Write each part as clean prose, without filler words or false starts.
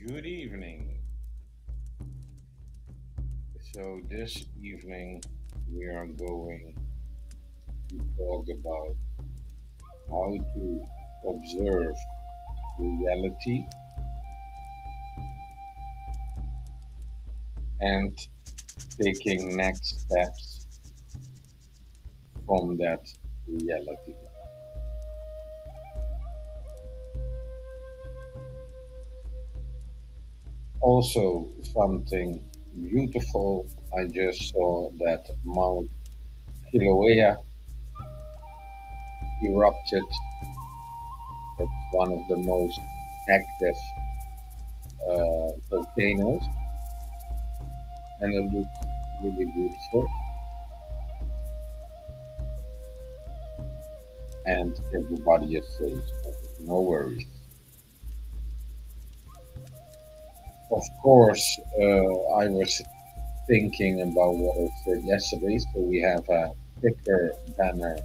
Good evening. So, this evening we are going to talk about how to observe reality and taking next steps from that reality. Also, something beautiful, I just saw that Mount Kilauea erupted. It's one of the most active volcanoes, and it looks really beautiful. And everybody is safe. No worries. Of course, I was thinking about what I said yesterday, so we have a thicker banner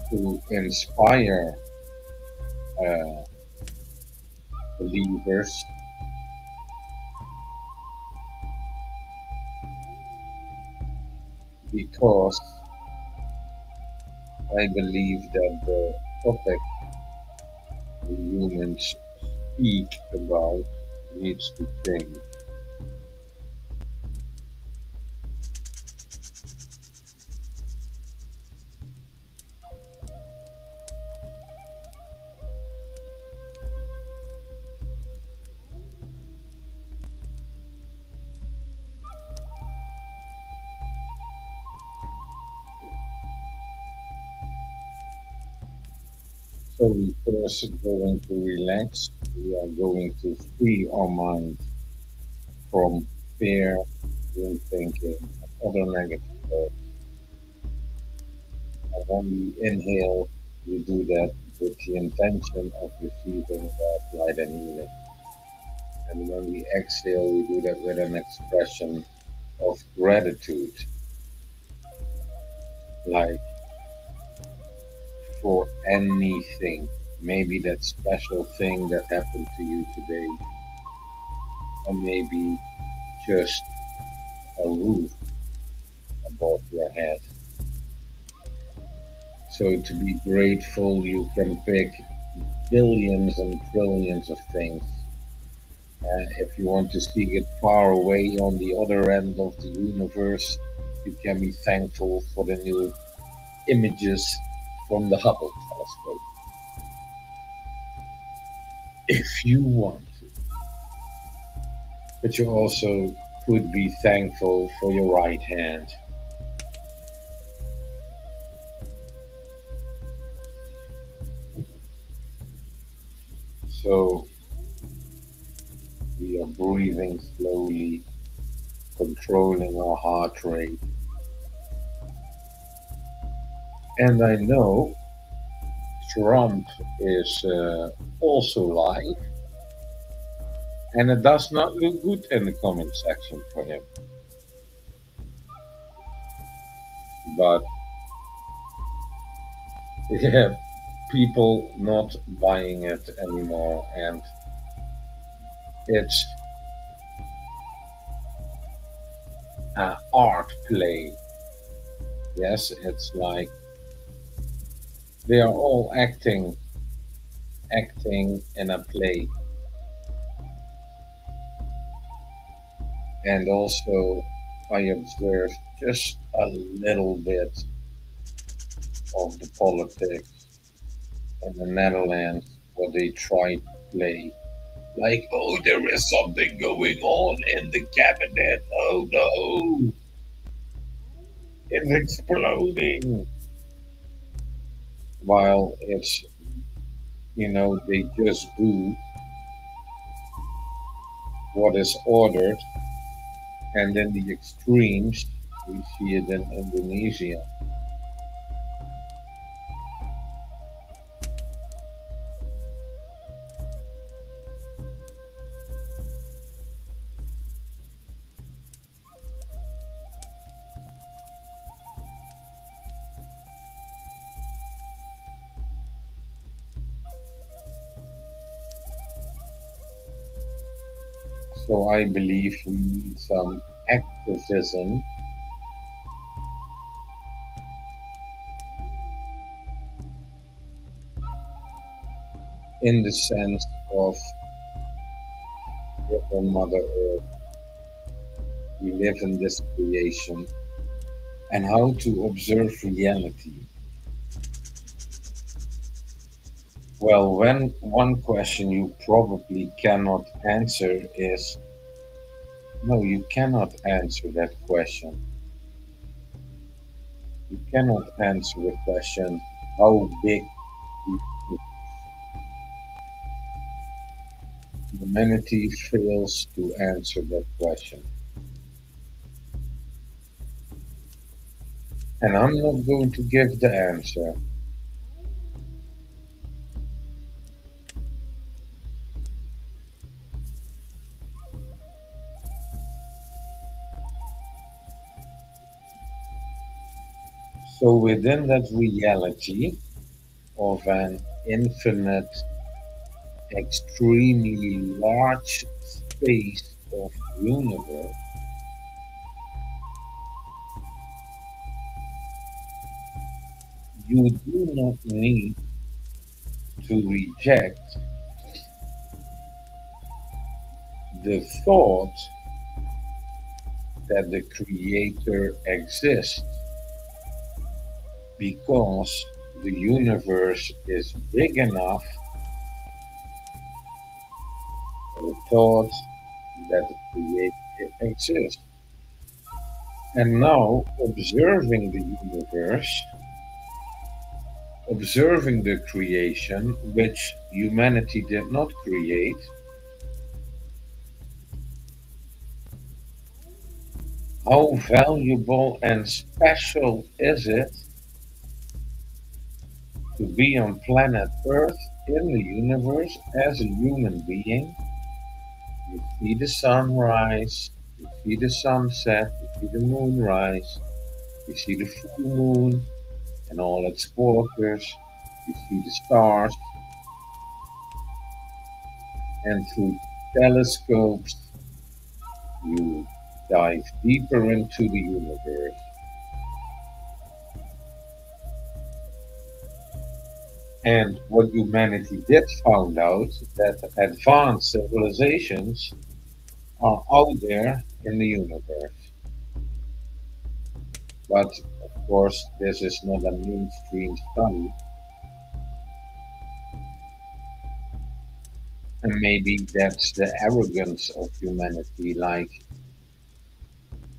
to inspire uh, believers because I believe that the topic the humans speak about needs to change. So we first going to relax. We are going to free our mind from fear, doom thinking, and other negative thoughts. And when we inhale, we do that with the intention of receiving that light and healing. And when we exhale, we do that with an expression of gratitude, like for anything. Maybe that special thing that happened to you today, or maybe just a roof above your head. So to be grateful, you can pick billions and trillions of things. If you want to see it far away on the other end of the universe, you can be thankful for the new images from the Hubble telescope. If you want to. But you also could be thankful for your right hand. So we are breathing slowly, controlling our heart rate. And I know Trump is also live, and it does not look good in the comment section for him. But yeah, people not buying it anymore, and it's art play. Yes, it's like they are all acting in a play, and also I observed just a little bit of the politics in the Netherlands, where they try to play like, oh, there is something going on in the cabinet. Oh no, it's exploding. While it's, they just do what is ordered, and then the extremes, we see it in Indonesia. So I believe we need some activism in the sense of dear Mother Earth, we live in this creation, and how to observe reality. Well, when one question you probably cannot answer is no, you cannot answer that question. You cannot answer the question how big is humanity fails to answer that question. And I'm not going to give the answer. So within that reality of an infinite, extremely large space of universe, you do not need to reject the thought that the creator exists because the universe is big enough for the thought that the creator exists. And now, observing the universe, observing the creation, which humanity did not create, how valuable and special is it to be on planet Earth in the universe as a human being? You see the sunrise, you see the sunset, you see the moonrise, you see the full moon and all its quarters, you see the stars, and through telescopes you dive deeper into the universe. And what humanity did find out that advanced civilizations are out there in the universe. But of course, this is not a mainstream study, and maybe that's the arrogance of humanity, like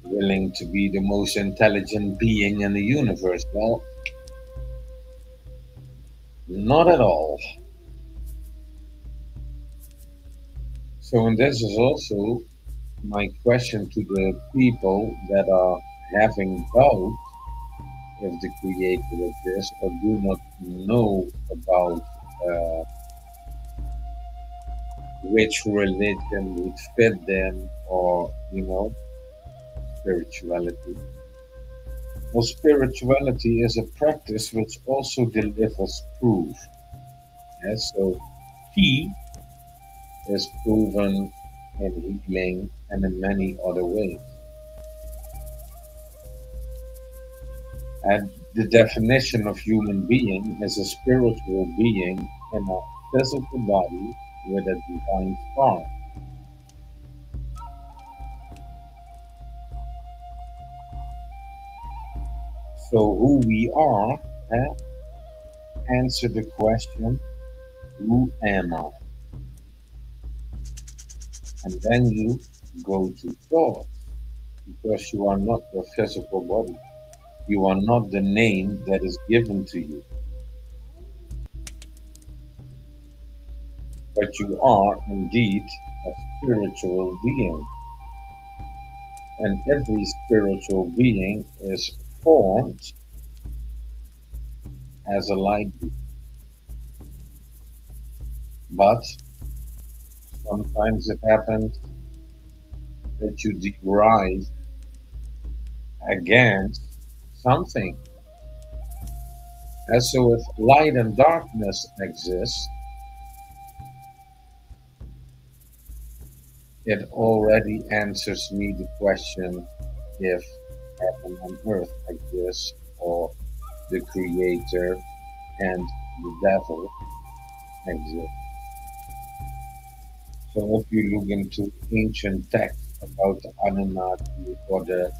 willing to be the most intelligent being in the universe. Well, not at all. So, and this is also my question to the people that are having doubt if the creator exists or do not know about uh, which religion would fit them or, spirituality. Well, spirituality is a practice which also delivers proof. Yes, so he is proven in healing and in many other ways. And the definition of human being is a spiritual being in a physical body with a divine spark. So who we are, eh, answer the question, who am I? And then you go to thought, because you are not your physical body. You are not the name that is given to you, but you are indeed a spiritual being. And every spiritual being is formed as a light being. But sometimes it happens that you derive against something. And so if light and darkness exist, It already answers me the question if heaven and earth exist or the creator and the devil exist. So if you look into ancient texts about the Anunnaki or the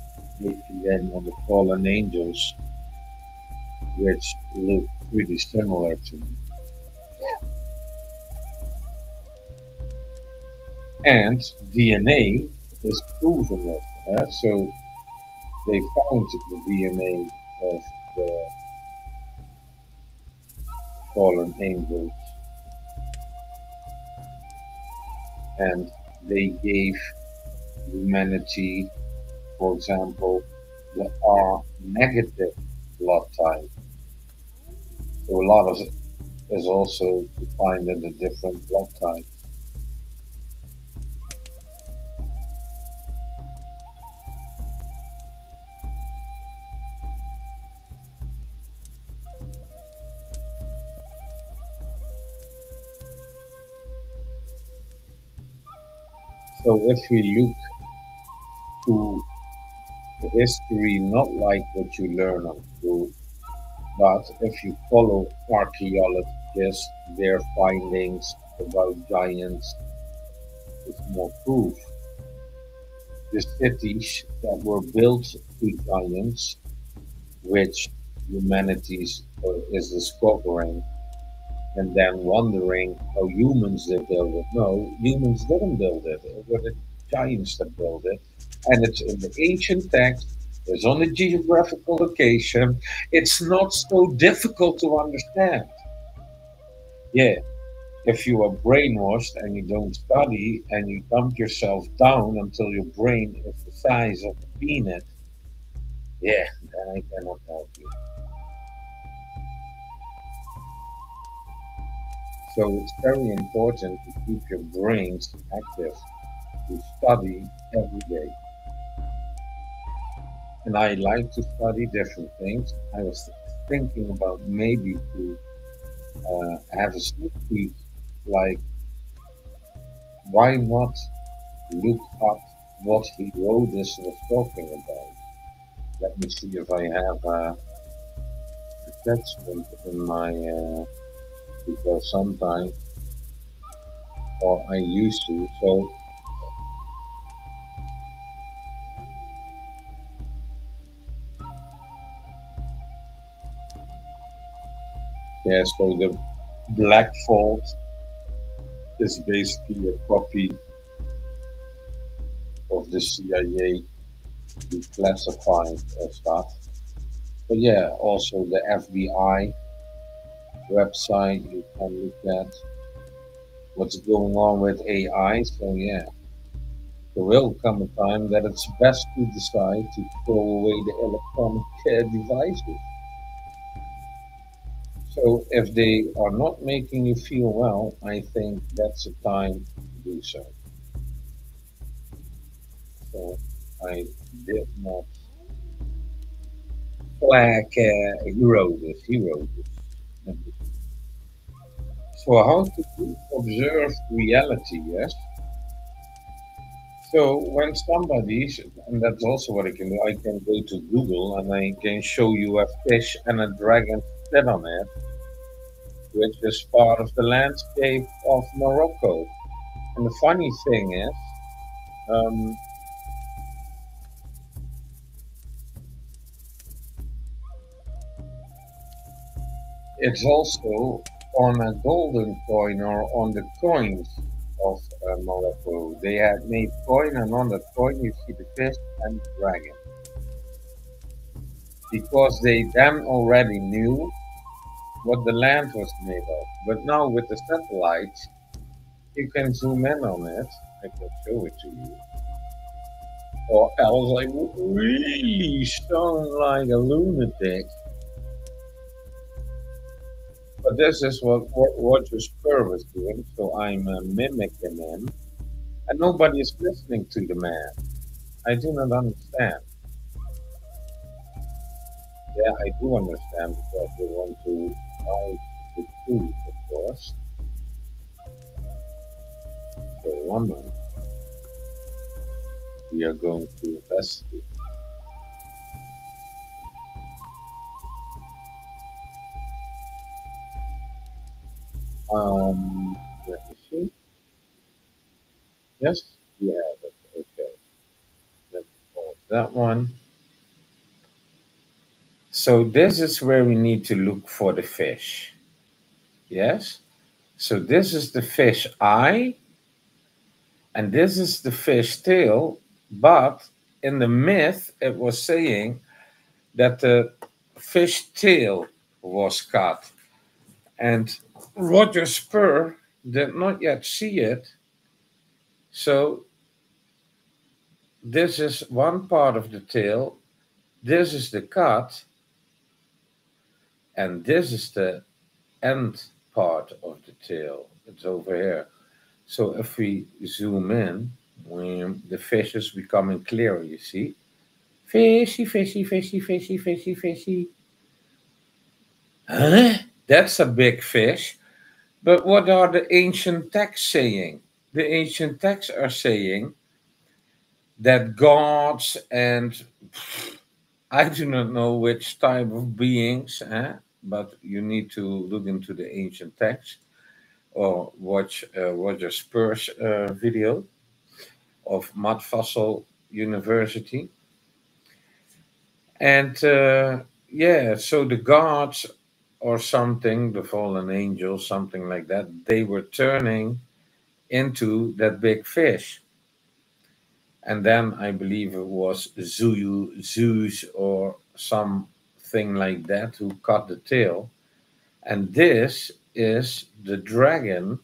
Nephilim or the fallen angels, which look pretty similar to me, and DNA is proven it. So they found the DNA of the fallen angels and they gave humanity, for example, the R negative blood type. So a lot of it is also defined in the different blood types. So if we look to the history, not like what you learn on school, but if you follow archaeologists, their findings about giants is more proof. The cities that were built to giants, which humanity is discovering, and then wondering how humans did build it. No, humans didn't build it. It were the giants that built it. And it's in the ancient text, it's on a geographical location. It's not so difficult to understand. Yeah, if you are brainwashed and you don't study and you dump yourself down until your brain is the size of a peanut, yeah, then I cannot help you. So it's very important to keep your brains active, to study every day. And I like to study different things. I was thinking about maybe to have a sneak peek, like why not look up what Herodotus was talking about? Let me see if I have a attachment in my, because sometimes, or I used to. So yeah, so the Black Vault is basically a copy of the CIA declassified stuff. But yeah, also the FBI website, you can look at what's going on with AI. So yeah, there will come a time that it's best to decide to throw away the electronic devices. So if they are not making you feel well, I think that's a time to do so. So I did not flag Herodotus. So how to observe reality, yes? So when somebody, and that's also what I can do, I can go to Google and I can show you a fish and a dragon sit on it, which is part of the landscape of Morocco. And the funny thing is, um, it's also on a golden coin or on the coins of Morocco. They had made coin, and on that coin you see the fish and the dragon. Because they then already knew what the land was made of. But now with the satellites, you can zoom in on it. I can show it to you. Or else I would really sound like a lunatic. But this is what your Spur was doing, so I'm mimicking him. And nobody is listening to the man. I do not understand. Yeah, I do understand because they want to hide the truth, of course. So one moment. we are going to investigate. Um, Let me see. Yes, we have it. Okay, let's pause that one. So this is where we need to look for the fish. Yes. So this is the fish eye, and this is the fish tail. But in the myth, it was saying that the fish tail was cut, and Roger Spur did not yet see it. So this is one part of the tail. This is the cut, and this is the end part of the tail. It's over here. So if we zoom in, the fish is becoming clearer, you see? Fishy, fishy, fishy, fishy, fishy, fishy. Huh? That's a big fish. But what are the ancient texts saying? The ancient texts are saying that gods and I do not know which type of beings, but you need to look into the ancient text or watch Roger Spur's video of Mud Fossil University. And yeah, so the gods or something, the fallen angels, something like that, they were turning into that big fish. And then I believe it was Zeus or something like that who cut the tail. And this is the dragon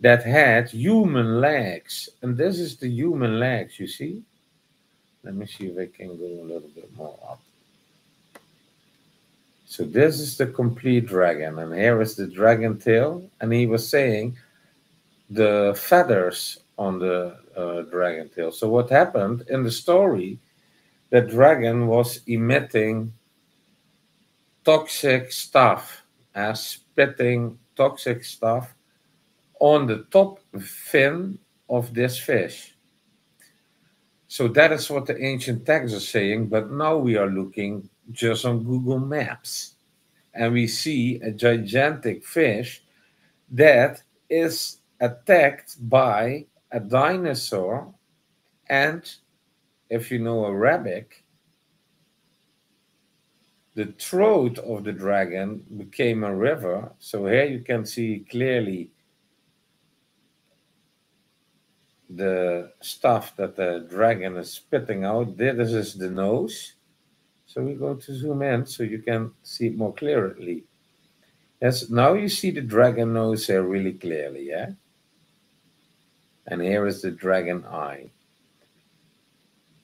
that had human legs. And this is the human legs, you see? Let me see if I can go a little bit more up. So this is the complete dragon, and here is the dragon tail. And he was saying the feathers on the dragon tail. So what happened in the story? The dragon was emitting toxic stuff, as spitting toxic stuff on the top fin of this fish. So that is what the ancient texts are saying, but now we are looking just on Google Maps and we see a gigantic fish that is attacked by a dinosaur. And if you know Arabic, the throat of the dragon became a river. So here you can see clearly the stuff that the dragon is spitting out. This is the nose. So we go to zoom in so you can see it more clearly. Yes, now you see the dragon nose here really clearly, yeah? And here is the dragon eye.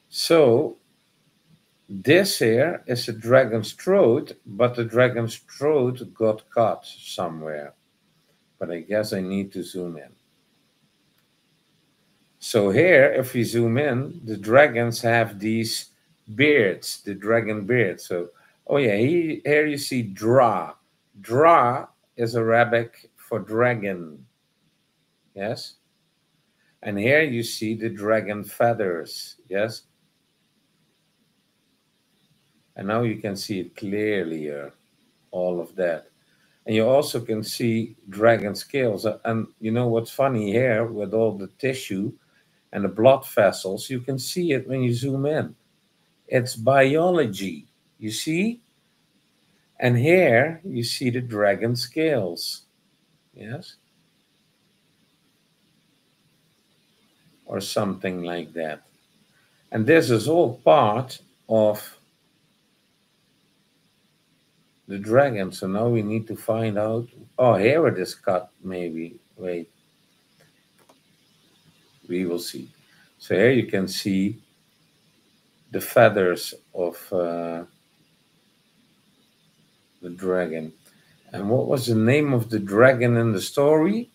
So this here is a dragon's throat, but the dragon's throat got cut somewhere. But I guess I need to zoom in. So here, if we zoom in, the dragons have these beards, the dragon beard. So, oh yeah, here you see Dra. Dra is Arabic for dragon. Yes? And here you see the dragon feathers. Yes? And now you can see it clearly here, all of that. And you also can see dragon scales. And you know what's funny here with all the tissue and the blood vessels, you can see it when you zoom in. It's biology, you see? And here you see the dragon scales. Yes? Or something like that. And this is all part of the dragon. So now we need to find out. Oh, here it is cut, maybe. Wait. We will see. So here you can see the feathers of the dragon. And what was the name of the dragon in the story?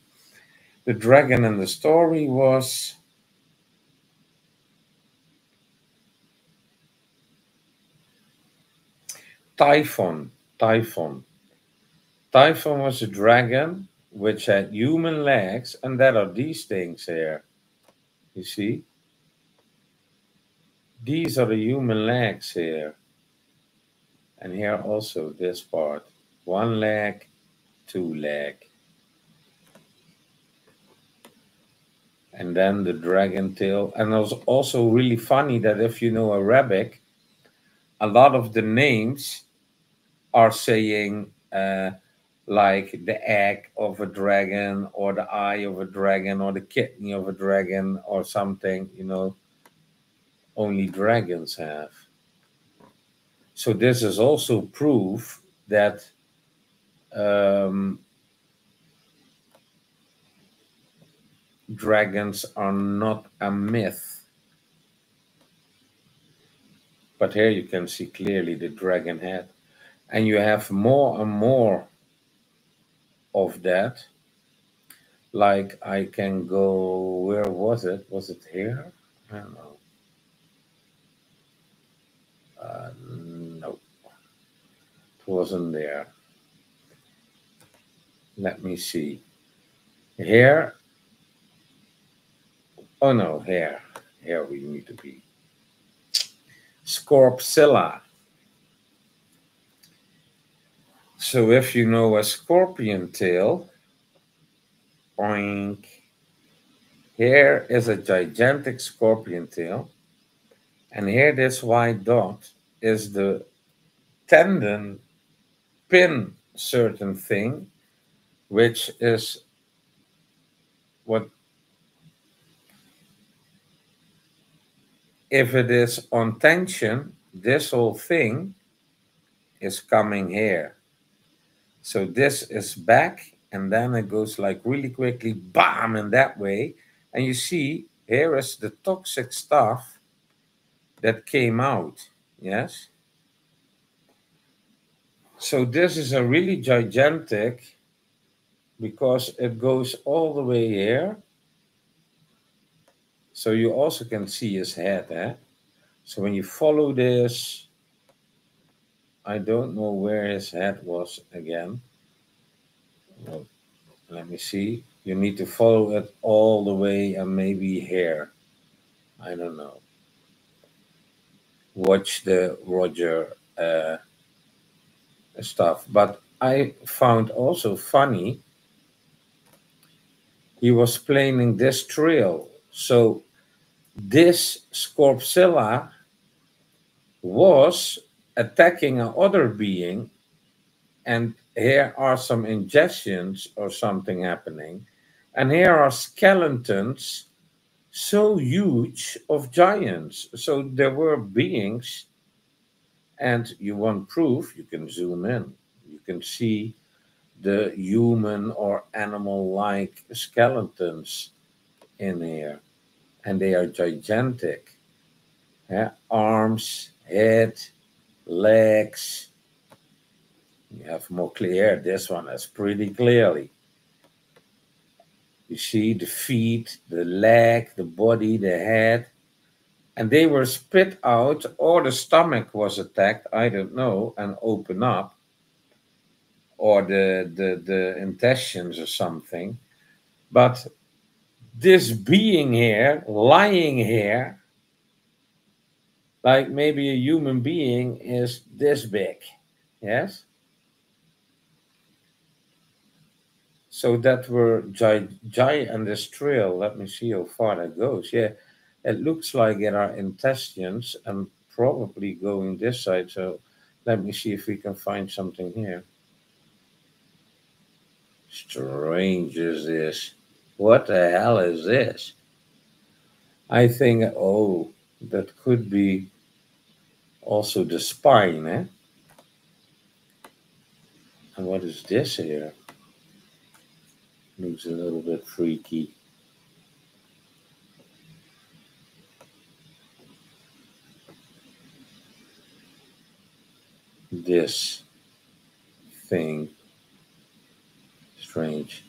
The dragon in the story was Typhon. Typhon. Typhon was a dragon which had human legs, and that are these things here. You see? These are the human legs here. And here also this part. One leg, two leg. And then the dragon tail. And it was also really funny that if you know Arabic, a lot of the names are saying like the egg of a dragon or the eye of a dragon or the kidney of a dragon or something, only dragons have. So this is also proof that um, dragons are not a myth. But here you can see clearly the dragon head. And you have more and more of that. Like I can go, where was it? Was it here? I don't know. No, it wasn't there. Let me see. Here. Oh no, here. Here we need to be. Scorpsilla. So if you know a scorpion tail, oink. Here is a gigantic scorpion tail. And here this white dot is the tendon pin certain thing, which is what, if it is on tension, this whole thing is coming here. So this is back, and then it goes like really quickly, bam, in that way. And you see, here is the toxic stuff that came out, yes? So this is a really gigantic, because it goes all the way here. So you also can see his head, eh? So when you follow this, I don't know where his head was again. Well, let me see. You need to follow it all the way and maybe here. I don't know. Watch the Roger stuff. But I found also funny, he was planning this trail. So this Scorpsilla was attacking another being, and here are some ingestions or something happening. And here are skeletons so huge of giants. So there were beings, and you want proof, you can zoom in. You can see the human or animal-like skeletons in here. And they are gigantic. Yeah? Arms, head, legs. You have more clear. This one is pretty clearly. You see the feet, the leg, the body, the head. And they were spit out, or the stomach was attacked, I don't know, and open up, or the intestines or something. But this being here, lying here, like maybe a human being is this big, yes? So that were giant this trail. Let me see how far that goes. Yeah, it looks like it are intestines and probably going this side. So let me see if we can find something here. Strange is this. What the hell is this? I think, oh, that could be also the spine, eh? And what is this here? Looks a little bit freaky. This thing. Strange.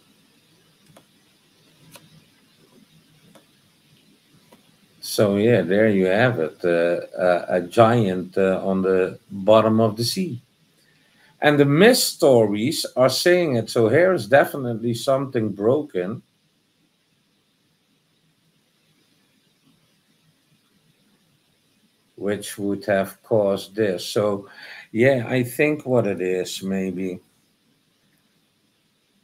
So yeah, there you have it, a giant on the bottom of the sea. And the myth stories are saying it. So here is definitely something broken. which would have caused this. So, yeah, I think what it is maybe.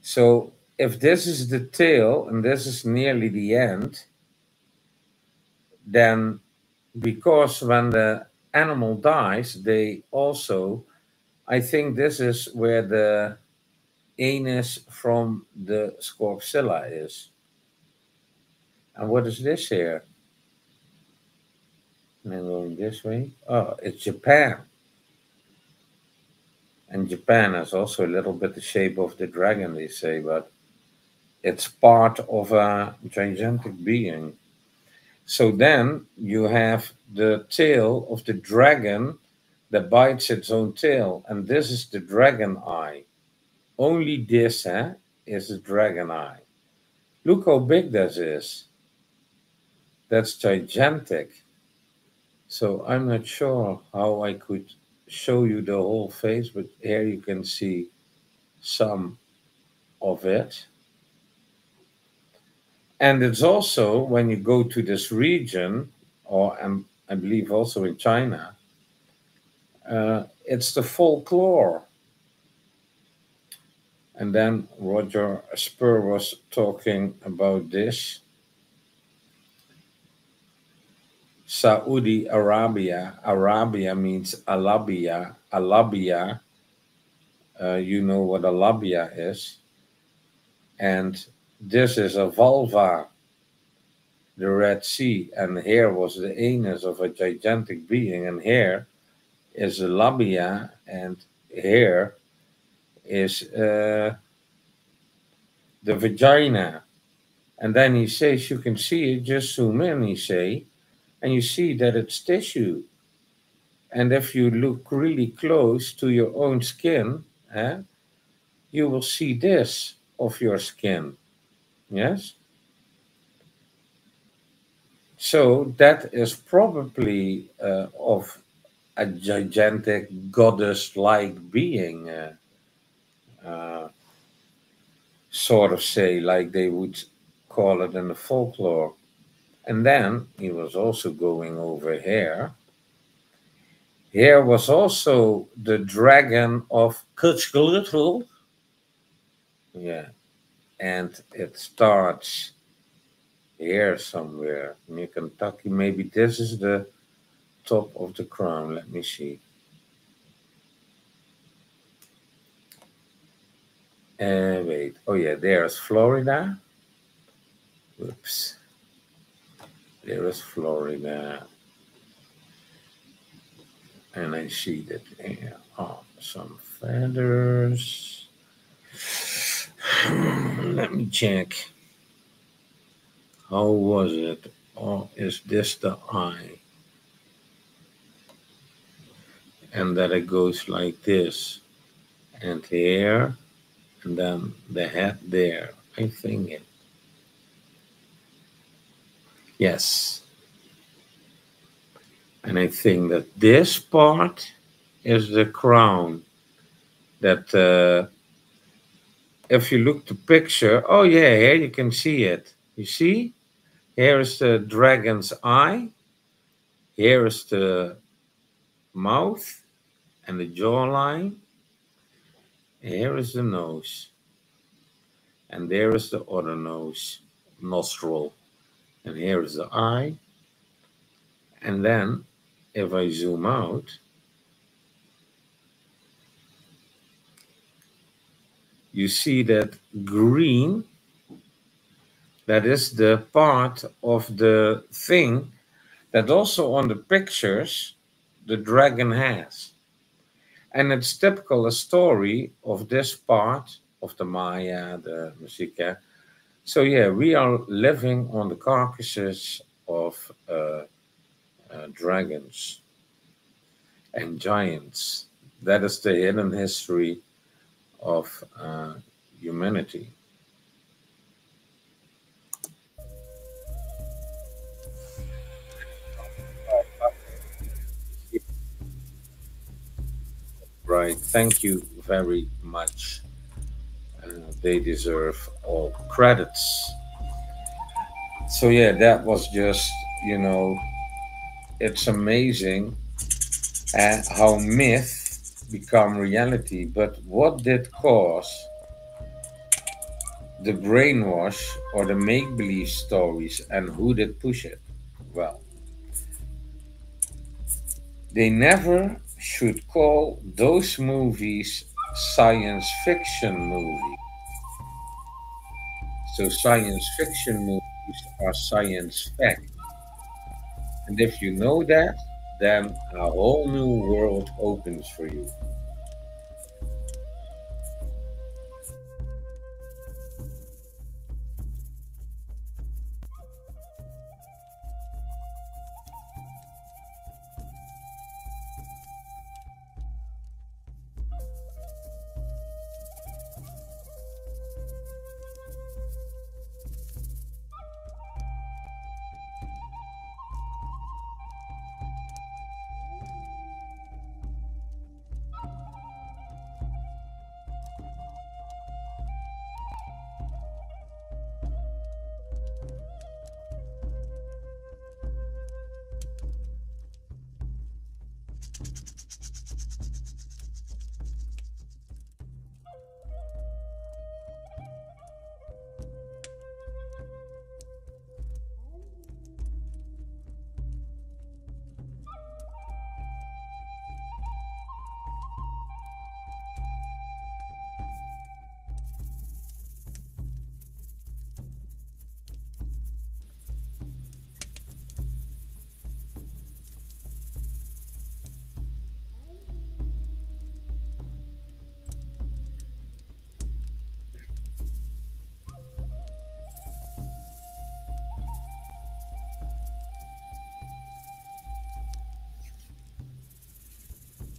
So, if this is the tail and this is nearly the end, then because when the animal dies, they also, I think this is where the anus from the Scorpsilla is. And what is this here? And then going this way. Oh, it's Japan. And Japan has also a little bit the shape of the dragon, they say, but it's part of a gigantic being. So then you have the tail of the dragon that bites its own tail, and this is the dragon eye. Only this is the dragon eye. Look how big this is. That's gigantic. So I'm not sure how I could show you the whole face, but here you can see some of it. And it's also, when you go to this region, or I believe also in China, it's the folklore. And then Roger Spur was talking about this. Saudi Arabia. Arabia means Alabia. Alabia, you know what Alabia is. And this is a vulva, the Red Sea. And here was the anus of a gigantic being. And here is the labia. And here is the vagina. And then he says, you can see it, just zoom in, he say, and you see that it's tissue. And if you look really close to your own skin, you will see this of your skin. Yes? So that is probably of a gigantic goddess-like being, sort of say, like they would call it in the folklore. And then he was also going over here. Here was also the dragon of Kutzglutl. Yeah. And it starts here somewhere near Kentucky. Maybe this is the top of the crown. Let me see. Wait. Oh, yeah, there's Florida. Whoops. There is Florida. And I see that there are some feathers. Let me check. How was it? Oh, is this the eye? And that it goes like this. And here, and then the head there. I think it. Yes. And I think that this part is the crown. That if you look the picture, oh yeah, here you can see it. You see? Here is the dragon's eye. Here is the mouth and the jawline. Here is the nose. And there is the other nose, nostril. And here is the eye. And then, if I zoom out, you see that green, that is the part of the thing that also on the pictures the dragon has. And it's typical a story of this part of the Maya, the Mexica. So yeah, we are living on the carcasses of dragons and giants. That is the hidden history of humanity. Right. Thank you very much. They deserve all credits. So yeah, that was just, it's amazing how myth become reality. But what did cause the brainwash or the make-believe stories, and who did push it? Well, they never should call those movies science fiction movies. So science fiction movies are science fact. And if you know that, then a whole new world opens for you.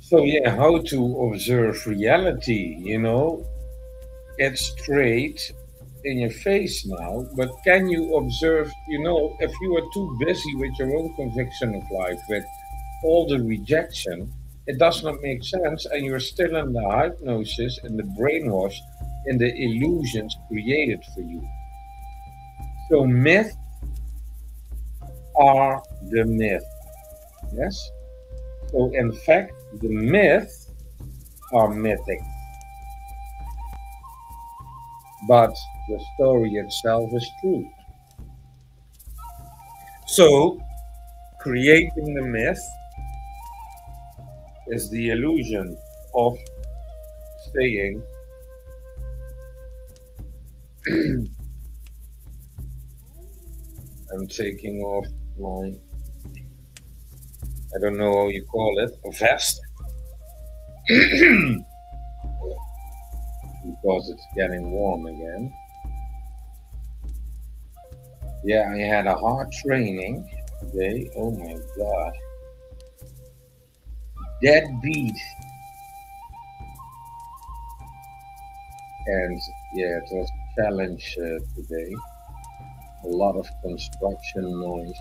So yeah, how to observe reality, it's straight in your face now, but can you observe, if you are too busy with your own conviction of life, with all the rejection, it does not make sense, and you're still in the hypnosis and the brainwash and the illusions created for you. So myths are the myth, yes? So in fact, the myths are mythic, but the story itself is true. So creating the myth is the illusion of staying. I'm taking off my, I don't know how you call it, a vest, because it's getting warm again. Yeah, I had a hard training today. Oh my God. Dead beat. And yeah, it was a challenge today. A lot of construction noise.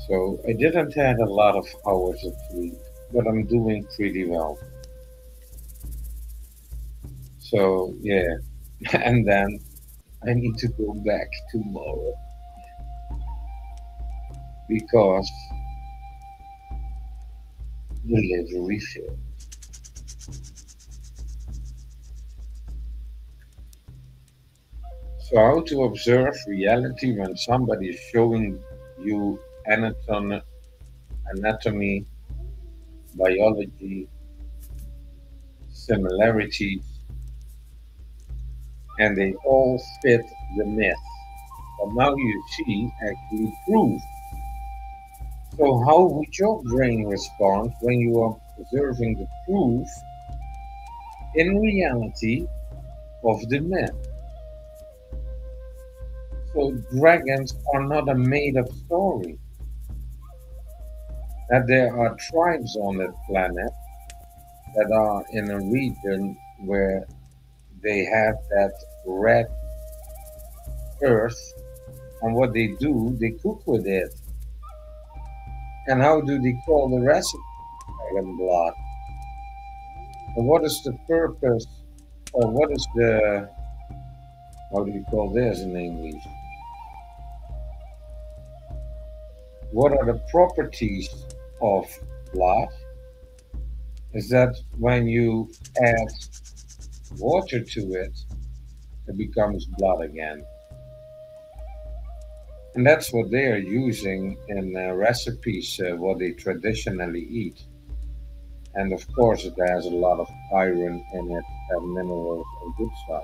So I didn't have a lot of hours of sleep, but I'm doing pretty well. So yeah, and then I need to go back tomorrow because delivery failed. So how to observe reality when somebody is showing you anatomy, biology, similarities, and they all fit the myth. But now you see actually proof. So how would your brain respond when you are observing the proof in reality of the myth? So dragons are not a made-up story. That there are tribes on that planet that are in a region where they have that red earth, and what they do, they cook with it. And how do they call the recipe? Dragon blood. And what is the purpose, or what is the, how do you call this in English? What are the properties of blood? Is that when you add water to it, it becomes blood again. And that's what they are using in recipes, what they traditionally eat. And of course, it has a lot of iron in it and minerals and good stuff.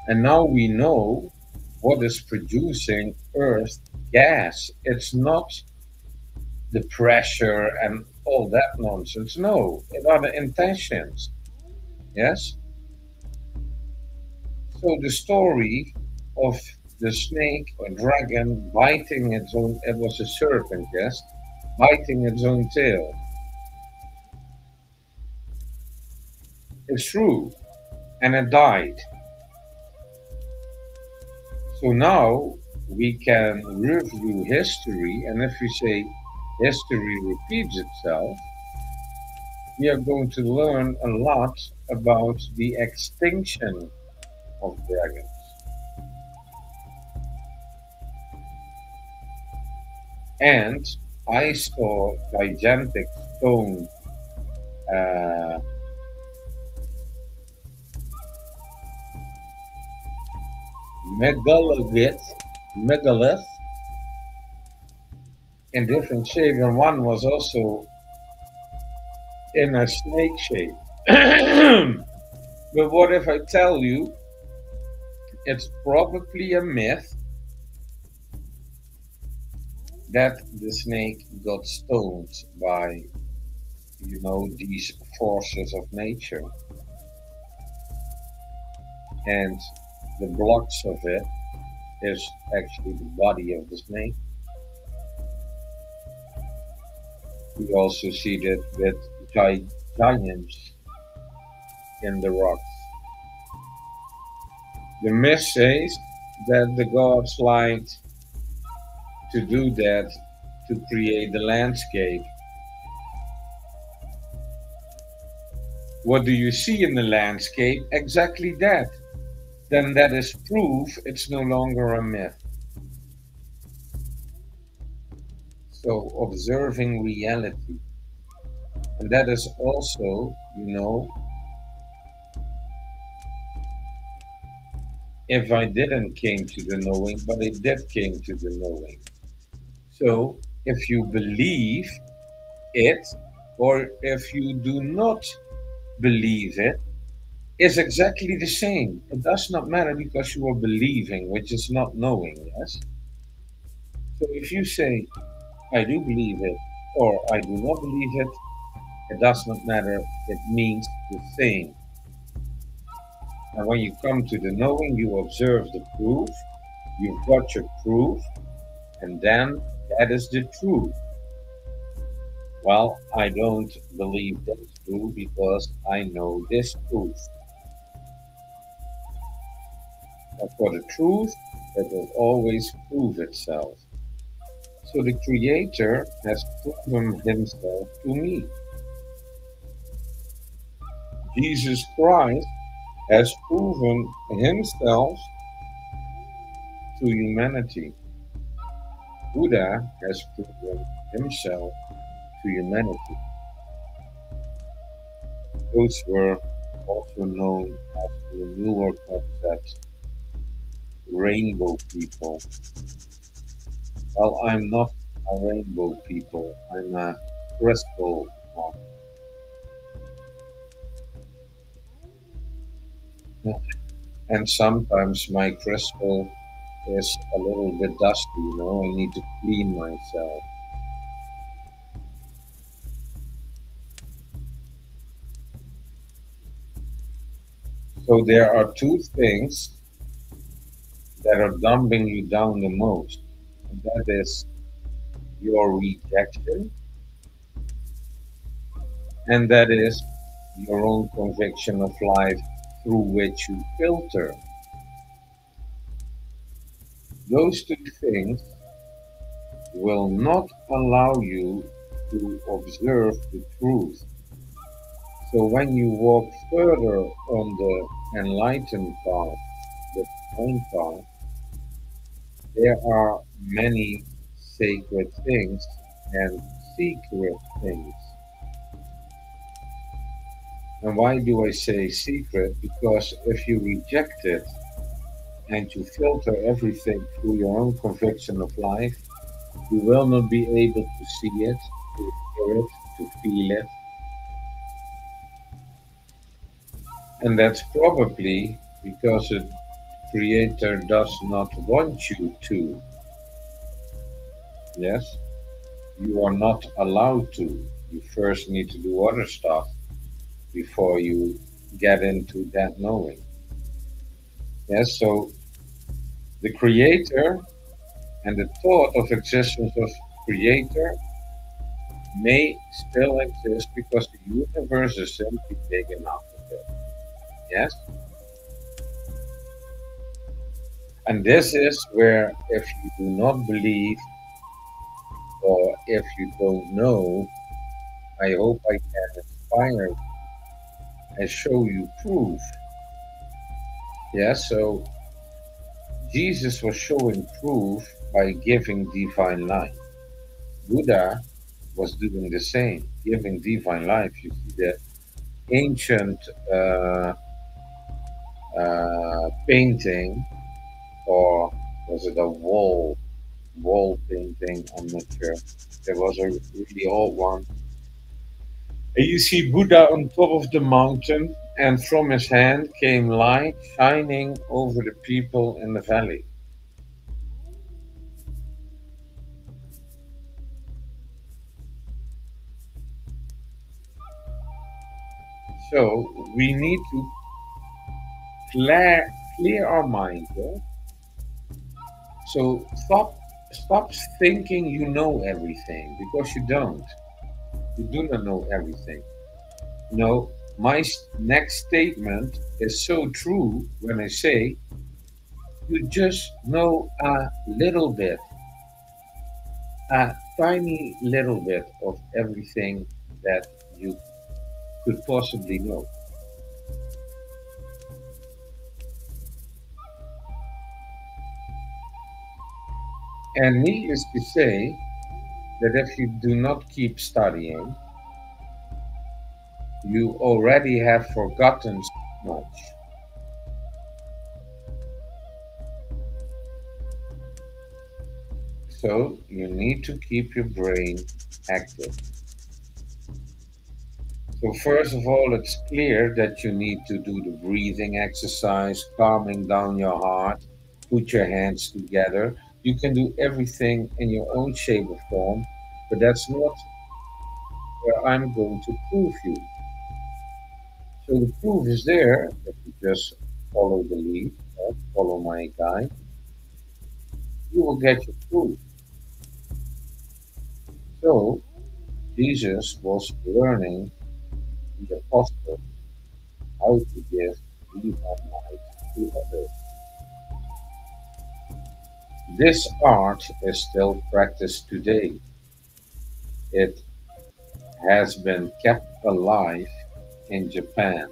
And now we know what is producing Earth gas. It's not the pressure and all that nonsense. No, it are the intentions. Yes? So the story of the snake or dragon biting its own, it was a serpent, yes? Biting its own tail. It's true. And it died. So now we can review history, and if we say history repeats itself, we are going to learn a lot about the extinction of dragons. And I saw gigantic stone uh, megalith in different shape, and one was also in a snake shape. But what if I tell you it's probably a myth that the snake got stoned by, these forces of nature, and the blocks of it is actually the body of the snake. We also see that with giants in the rocks. The myth says that the gods liked to do that to create the landscape. What do you see in the landscape? Exactly that. Then that is proof it's no longer a myth. So observing reality. And that is also, if I didn't came to the knowing, but it did came to the knowing. So if you believe it, or if you do not believe it, is exactly the same. It does not matter because you are believing, which is not knowing, yes? So if you say, I do believe it, or I do not believe it, it does not matter. It means the same. And when you come to the knowing, you observe the proof, you've got your proof, and then that is the truth. Well, I don't believe that's true because I know this truth. But for the truth, it will always prove itself. So the Creator has proven himself to me. Jesus Christ has proven himself to humanity. Buddha has proven himself to humanity. Those were also known as the newer concept, rainbow people. Well, I'm not a rainbow people, I'm a crystal one. And sometimes my crystal is a little bit dusty, I need to clean myself. So there are two things that are dumbing you down the most. And that is your rejection, and that is your own conviction of life through which you filter. Those two things will not allow you to observe the truth. So when you walk further on the enlightened path, the divine path, there are many sacred things and secret things. And why do I say secret? Because if you reject it and you filter everything through your own conviction of life, you will not be able to see it, to hear it, to feel it. And that's probably because the Creator does not want you to. Yes? You are not allowed to. You first need to do other stuff before you get into that knowing. Yes, so the Creator and the thought of existence of Creator may still exist because the universe is simply big enough of it. Yes? And this is where if you do not believe or if you don't know, I hope I can inspire and show you proof. Yes, so Jesus was showing proof by giving divine life. Buddha was doing the same, giving divine life. You see the ancient painting, or was it a wall painting? I'm not sure. There was a really old one. And you see Buddha on top of the mountain, and from his hand came light shining over the people in the valley. So we need to clear our mind. Yeah? So stop thinking you know everything because you don't. You do not know everything. No, my next statement is so true when I say you just know a little bit, a tiny little bit of everything that you could possibly know. And needless to say, that if you do not keep studying, you already have forgotten so much. So you need to keep your brain active. So first of all, it's clear that you need to do the breathing exercise, calming down your heart, put your hands together. You can do everything in your own shape or form, but that's not where I'm going to prove you. So the proof is there if you just follow the lead, follow my guide, you will get your proof. So Jesus was learning the apostle how to give divine light to others. This art is still practiced today. It has been kept alive in Japan.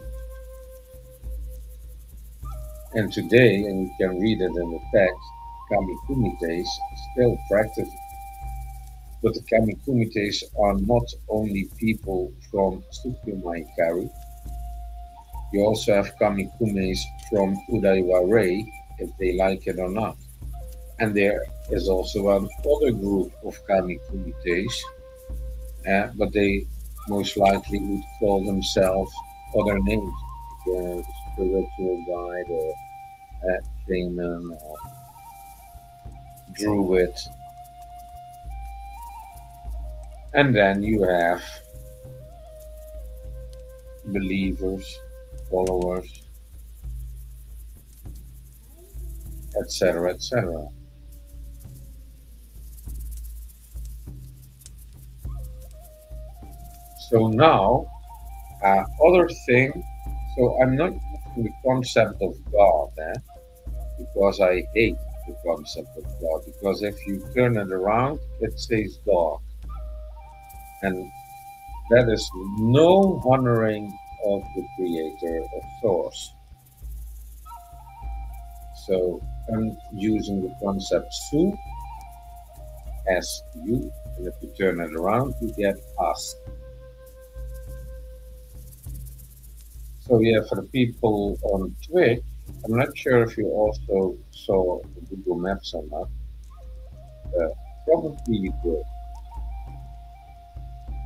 And today, and you can read it in the text, kamikumites still practice. But the kamikumites are not only people from Tsukumaikari, you also have kamikumes from Udaiware, if they like it or not. And there is also another group of kamikumites, but they most likely would call themselves other names, like spiritual guide or shaman or druid. And then you have believers, followers, etc., etc. So now, other thing, so I'm not using the concept of God, because I hate the concept of God, because if you turn it around, it says God. And that is no honoring of the creator of source. So I'm using the concept Su, as you, and if you turn it around, you get us. So yeah, for the people on Twitch, I'm not sure if you also saw Google Maps or not. Uh, Probably you did.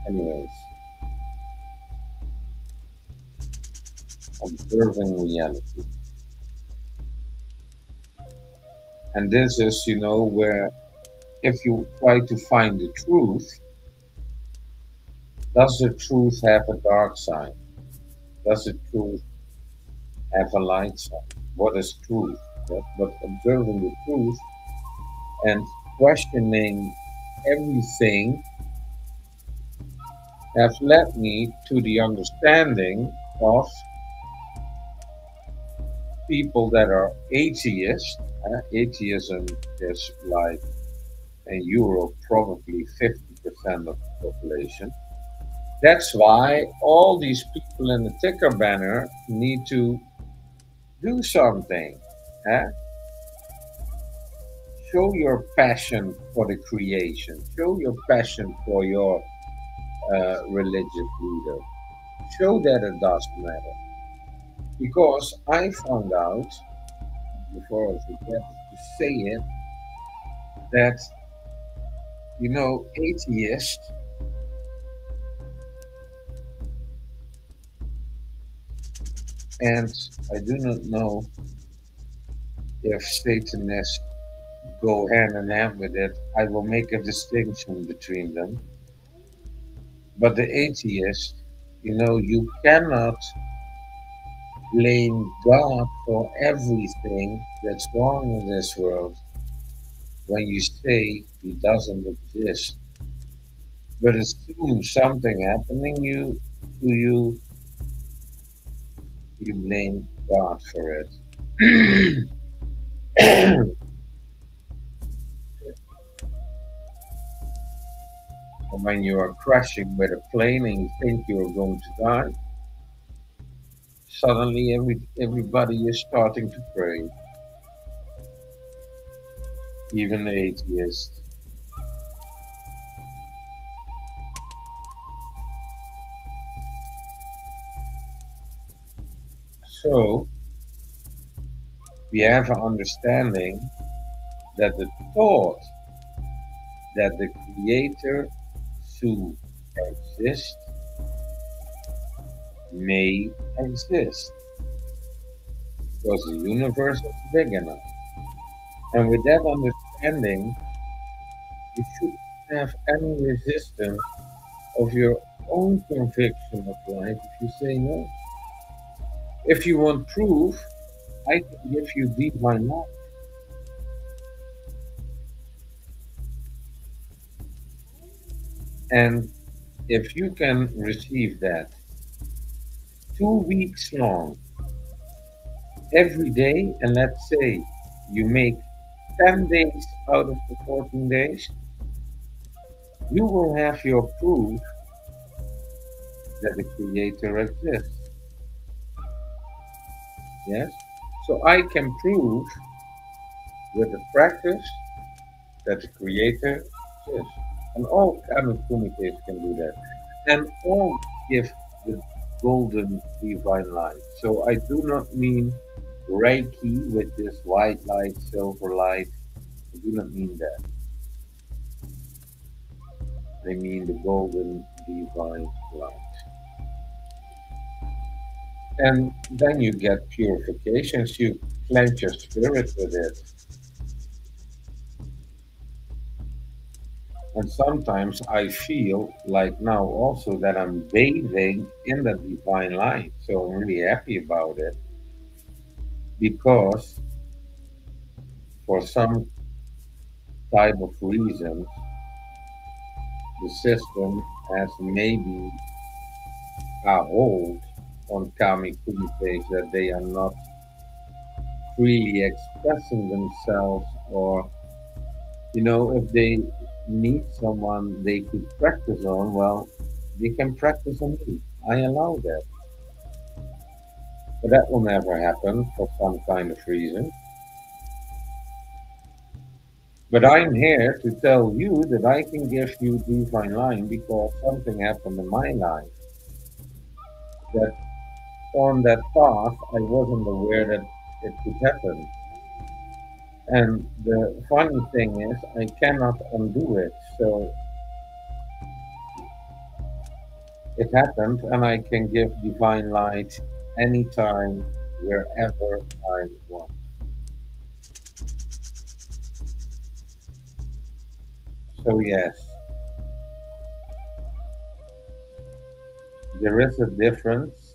Anyways, observing reality. And this is, where if you try to find the truth, does the truth have a dark side? Does the truth have a light side? What is truth? Yes, but observing the truth and questioning everything have led me to the understanding of people that are atheists. Atheism is like in Europe probably 50% of the population. That's why all these people in the ticker banner need to do something. Huh? Show your passion for the creation. Show your passion for your religious leader. Show that it does matter. Because I found out, before I forget to say it, that, atheists, and I do not know if Satanists go hand in hand with it. I will make a distinction between them. But the atheist, you cannot blame God for everything that's wrong in this world when you say he doesn't exist. But as soon as something happening to you, you blame God for it. And when you are crashing with a plane and you think you are going to die, suddenly everybody is starting to pray, even the atheists. So we have an understanding that the thought that the Creator should exist may exist because the universe is big enough. And with that understanding, you shouldn't have any resistance of your own conviction of life if you say no. If you want proof, I can give you divine life. And if you can receive that 2 weeks long, every day, and let's say you make 10 days out of the 14 days, you will have your proof that the Creator exists. Yes? So I can prove with the practice that the Creator exists. And all Kami Kumites can do that. And all give the golden divine light. So I do not mean Reiki with this white light, silver light. I do not mean that. They mean the golden divine light. And then you get purifications. You cleanse your spirit with it. And sometimes I feel like now also that I'm bathing in the divine light. So I'm really happy about it because for some type of reason, the system has maybe a hold on Kami Kumites that they are not freely expressing themselves, or if they need someone they could practice on, well, they can practice on me. I allow that. But that will never happen for some kind of reason. But I'm here to tell you that I can give you divine line because something happened in my life that on that path I wasn't aware that it could happen. And the funny thing is I cannot undo it. So it happened and I can give divine light anytime, wherever I want. So yes, there is a difference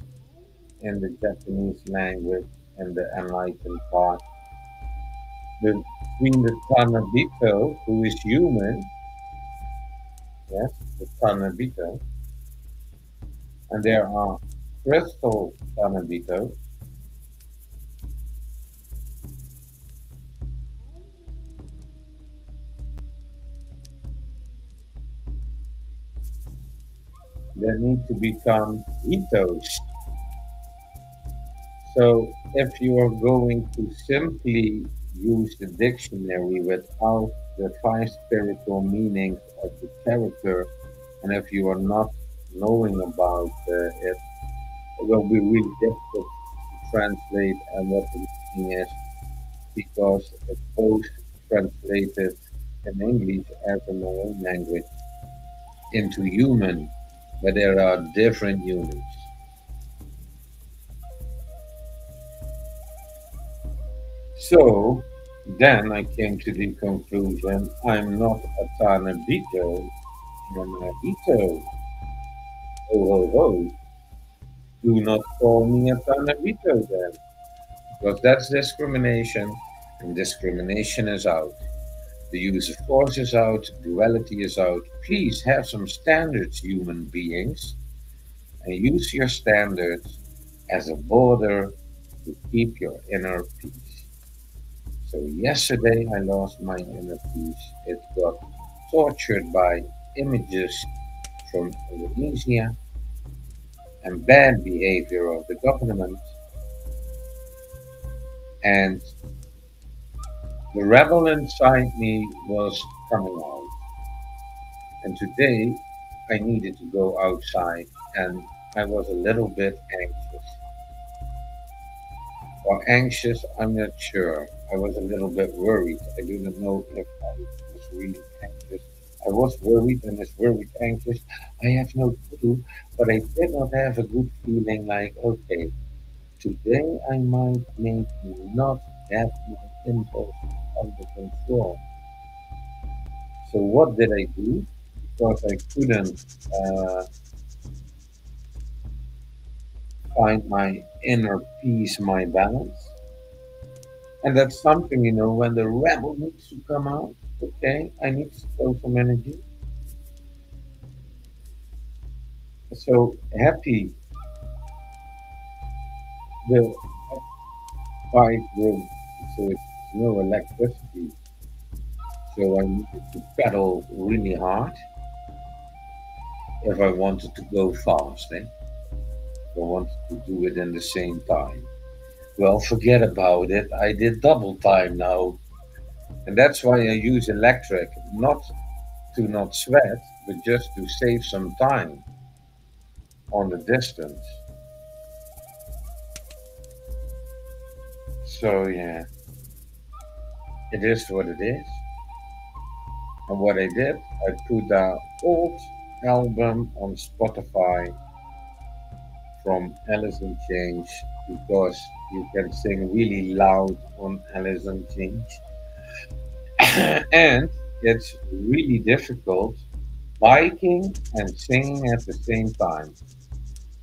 in the Japanese language and the enlightened part between the Tanabito, who is human, yes, the Tanabito, and there are crystal Tanabito, that need to become Hitos. So if you are going to simply use the dictionary without the five spiritual meanings of the character, and if you are not knowing about it, it will be really difficult to translate and what the meaning is because it's both translated in English as a known language into human, but there are different units. So then I came to the conclusion I'm not a Tanabito, I'm a Ito. Ho ho ho. Do not call me a Tanabito then, because that's discrimination, and discrimination is out. The use of force is out, duality is out. Please have some standards, human beings, and use your standards as a border to keep your inner peace. So, yesterday I lost my inner peace. It got tortured by images from Indonesia and bad behavior of the government, and the rebel inside me was coming out. And today I needed to go outside and I was a little bit anxious. Or anxious, I'm not sure. I was a little bit worried. I didn't know if I was really anxious. I was worried and is worried anxious. I have no clue, but I did not have a good feeling like, okay, today I might maybe not have my impulse under control. So what did I do? Because I couldn't find my inner peace, my balance. And that's something, when the rebel needs to come out, okay, I need to show some energy. So happy the bike will, so it's no electricity. So I needed to pedal really hard if I wanted to go fast, eh? If I wanted to do it in the same time. Well, forget about it. I did double time now. And that's why I use electric, not to not sweat, but just to save some time on the distance. So yeah, it is what it is. And what I did, I put the old album on Spotify from Alice in Change because you can sing really loud on Alice in Change. And it's really difficult biking and singing at the same time.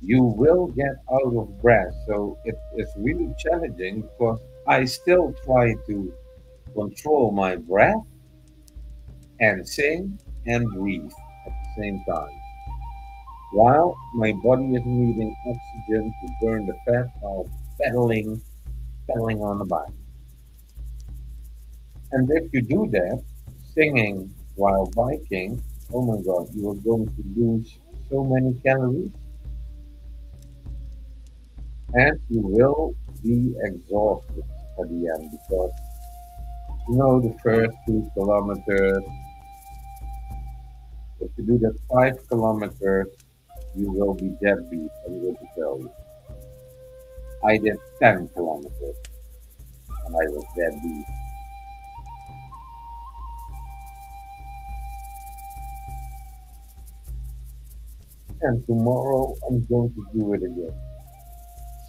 You will get out of breath. So it is really challenging because I still try to control my breath and sing and breathe at the same time. While my body is needing oxygen to burn the fat while pedaling on the bike. And if you do that, singing while biking, oh my God, you are going to lose so many calories and you will be exhausted at the end because The first 2 kilometers, if you do that 5 kilometers, you will be dead beat, I'm going to tell you. I did 10 kilometers and I was dead beat. And tomorrow I'm going to do it again.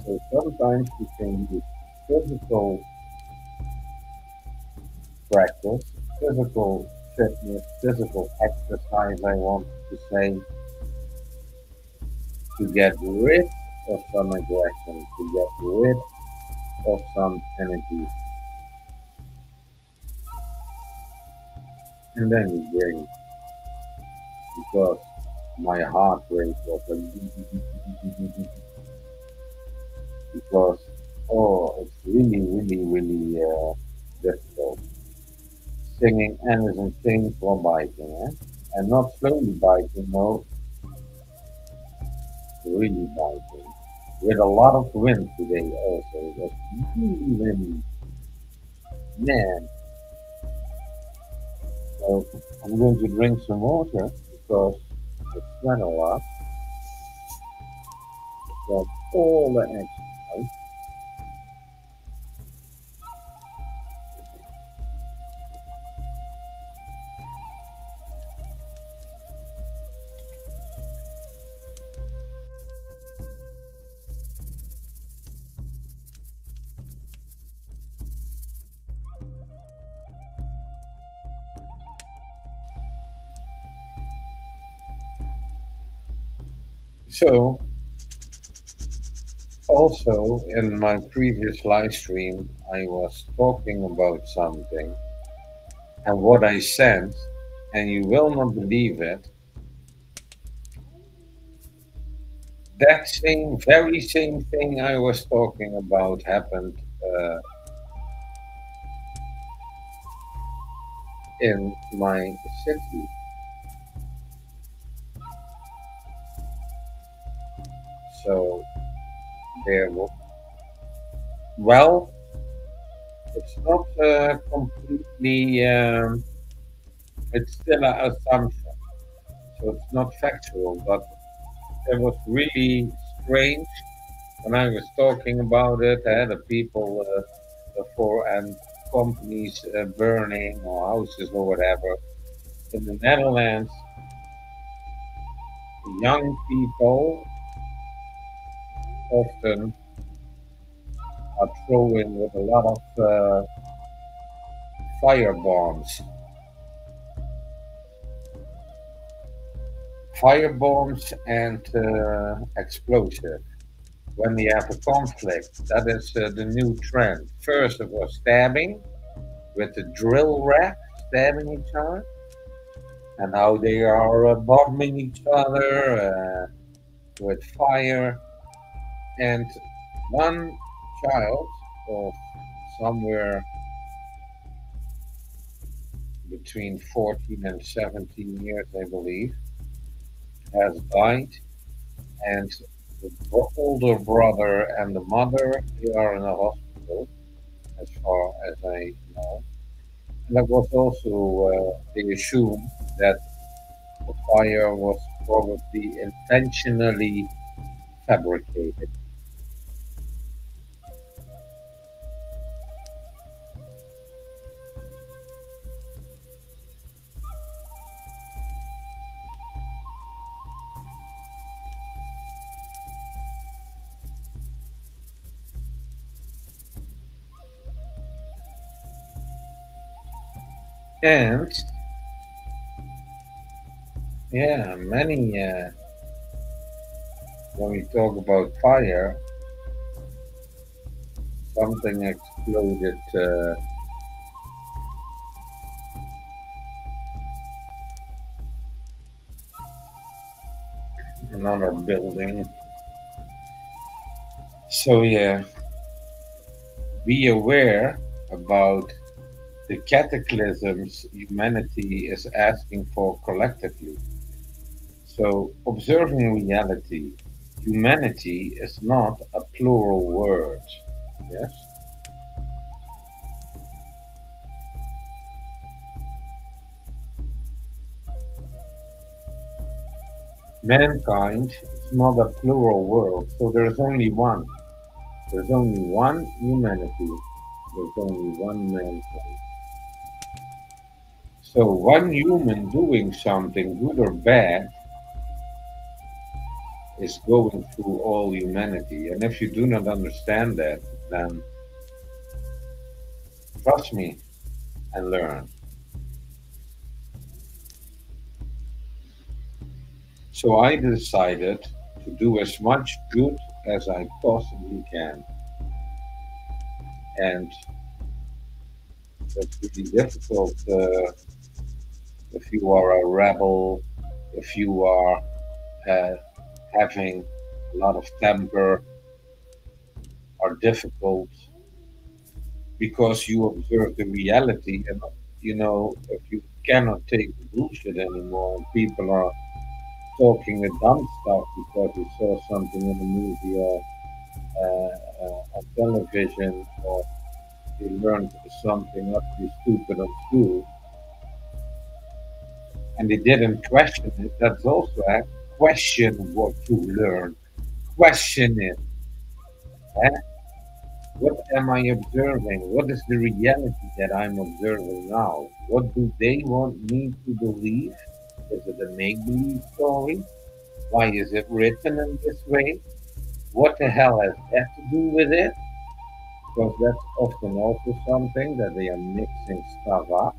So sometimes you can use physical practice, physical fitness, physical exercise, I want to say, to get rid of some aggression, to get rid of some energy. And then you bring, because my heart rate was like, because, oh, it's really, really, really difficult. Singing Anderson things for biking, eh? And not slowly biking, no, really biking. With a lot of wind today also. It was really windy. Man, so I'm going to drink some water because I sweat a lot from all the exercise. So, also in my previous live stream, I was talking about something and what I sent, and you will not believe it. That same, very same thing I was talking about happened in my city. So there, well, it's not completely. It's still an assumption, so it's not factual. But it was really strange when I was talking about it. The people before and companies burning or houses or whatever in the Netherlands. Young people often are throwing with a lot of fire bombs. Fire bombs and explosives. When we have a conflict, that is the new trend. First, it was stabbing with the drill rap, stabbing each other, and now they are bombing each other with fire. And one child of somewhere between 14 and 17 years, I believe, has died, and the older brother and the mother, they are in a hospital, as far as I know. And that was also, they assume that the fire was probably intentionally fabricated. And yeah, many, when we talk about fire, something exploded another building. So yeah, be aware about the cataclysms humanity is asking for collectively. So, observing reality, humanity is not a plural word. Yes? Mankind is not a plural world, so there's only one. There's only one humanity. There's only one mankind. So one human doing something, good or bad, is going through all humanity. And if you do not understand that, then trust me and learn. So I decided to do as much good as I possibly can. And that's really difficult if you are a rebel, if you are uh, having a lot of temper, are difficult because you observe the reality. And if you cannot take the bullshit anymore and people are talking a dumb stuff because you saw something in a movie or on television, or you learned something utterly stupid on school and they didn't question it. That's also a question what you learn. Question it. Eh? What am I observing? What is the reality that I'm observing now? What do they want me to believe? Is it a make believe story? Why is it written in this way? What the hell has that to do with it? Because that's often also something that they are mixing stuff up.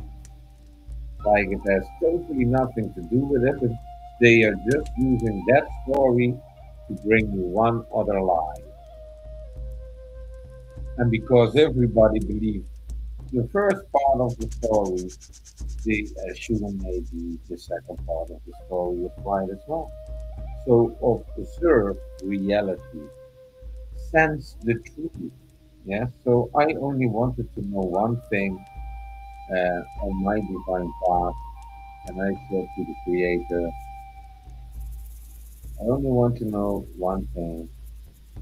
Like it has totally nothing to do with it, but they are just using that story to bring you one other lie. And because everybody believes the first part of the story, they assume maybe the second part of the story is right as well. So observe reality, sense the truth. Yeah. So I only wanted to know one thing on my divine path, and I said to the Creator, I only want to know one thing,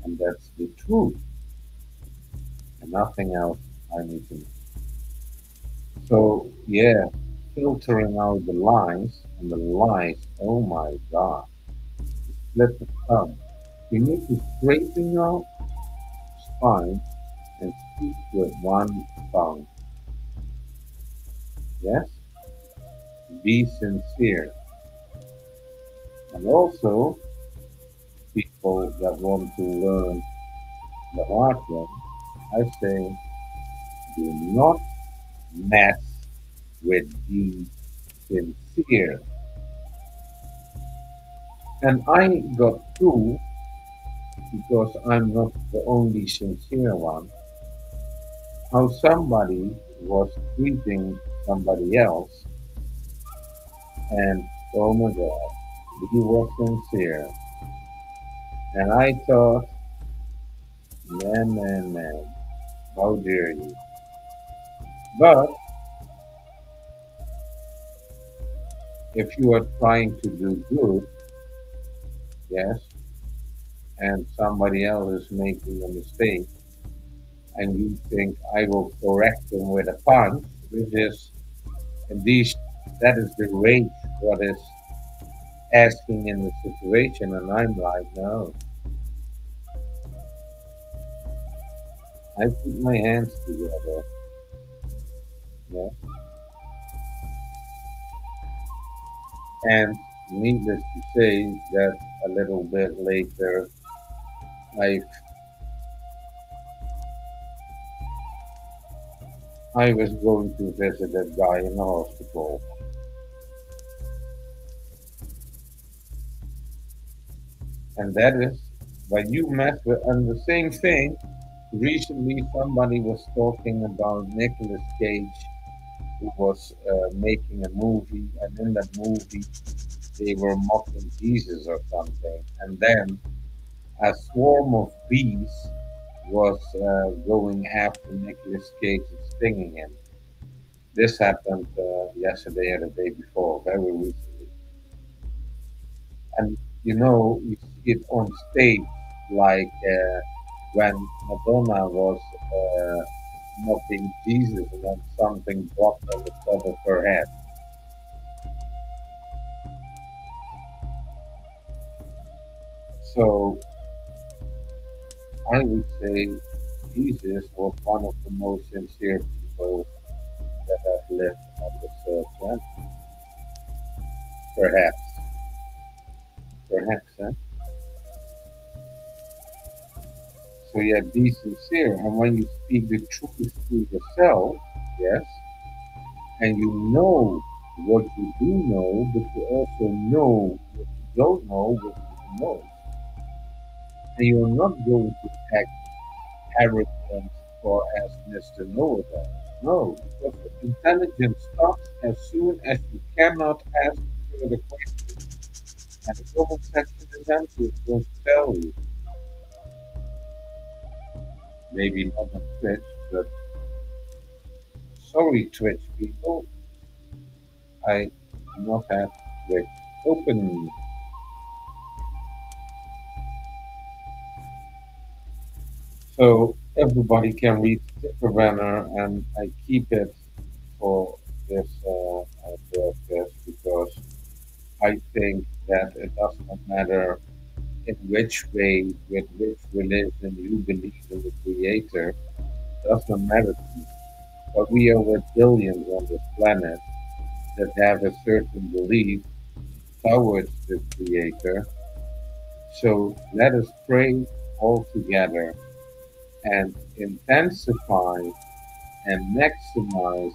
and that's the truth, and nothing else I need to know. So yeah, filtering out the lies and the lies. Oh my God, let the tongue. You need to straighten your spine and speak with one tongue. Yes, be sincere. And also, people that want to learn the hard way, I say, do not mess with the sincere. And I got through because I'm not the only sincere one. How somebody was treating somebody else, and oh my God, he was sincere. And I thought, man, man, man, how dare you? But if you are trying to do good, yes, and somebody else is making a mistake, and you think I will correct them with a punch, which is indeed that is the rate what is asking in the situation, and I'm like, no, I put my hands together, yeah, and needless to say that a little bit later, I I was going to visit that guy in the hospital, and that is when you mess with, and the same thing. Recently, somebody was talking about Nicolas Cage, who was making a movie, and in that movie, they were mocking Jesus or something, and then a swarm of bees was going after Nicolas Cage and stinging him. This happened yesterday or the day before, very recently. And you see it on stage, like when Madonna was mocking Jesus and then something dropped on the top of her head. So I would say Jesus was one of the most sincere people that have lived on this planet. Perhaps, perhaps. So yeah, be sincere. And when you speak the truth to yourself, yes, and you know what you do know, but you also know what you don't know, what you know. And you're not going to act arrogant or as Mr. Know-it-all. No, because intelligence stops as soon as you cannot ask further questions. And the comment section is empty, it's going to tell you. Maybe not on Twitch, but sorry, Twitch people, I do not have Twitch open. So everybody can read the Tipper banner, and I keep it for this broadcast because I think that it does not matter in which way, with which religion you believe in the Creator, doesn't matter to me. But we are with billions on this planet that have a certain belief towards the Creator. So let us pray all together and intensify and maximize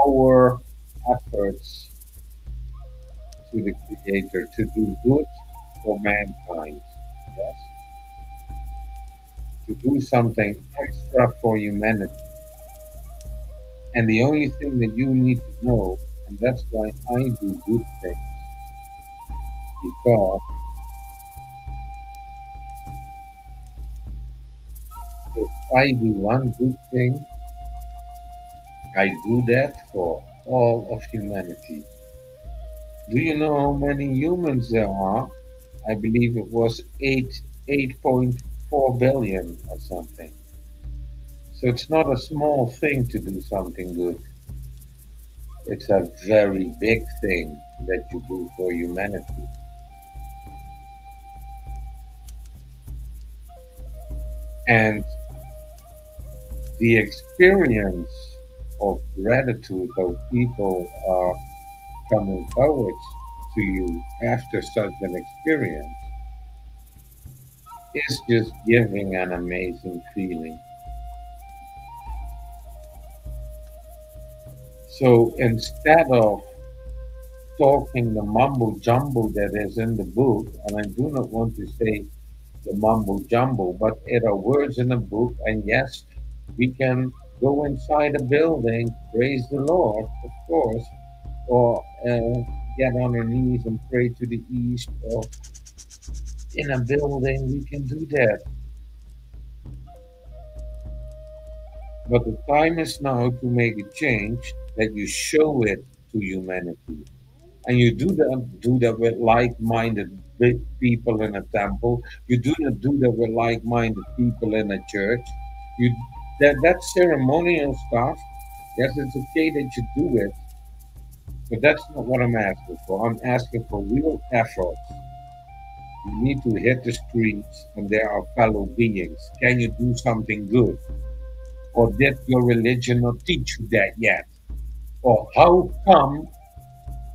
our efforts to the Creator to do good for mankind. Yes, to do something extra for humanity. And the only thing that you need to know, and that's why I do good things, because if I do one good thing, I do that for all of humanity. Do you know how many humans there are? I believe it was 8.4 billion or something. So it's not a small thing to do something good. It's a very big thing that you do for humanity. And the experience of gratitude of people are coming forward to you after such an experience is just giving an amazing feeling. So instead of talking the mumbo jumbo that is in the book, and I do not want to say the mumbo jumbo, but it are words in a book, and yes, we can go inside a building, praise the Lord, of course, or get on our knees and pray to the east, or in a building, we can do that. But the time is now to make a change that you show it to humanity. And you do that with like-minded people in a temple. You do not do that with like-minded people in a church. You that ceremonial stuff. Yes, it's okay that you do it, but that's not what I'm asking for. I'm asking for real efforts. You need to hit the streets, and there are fellow beings. Can you do something good? Or did your religion not teach you that yet? Or how come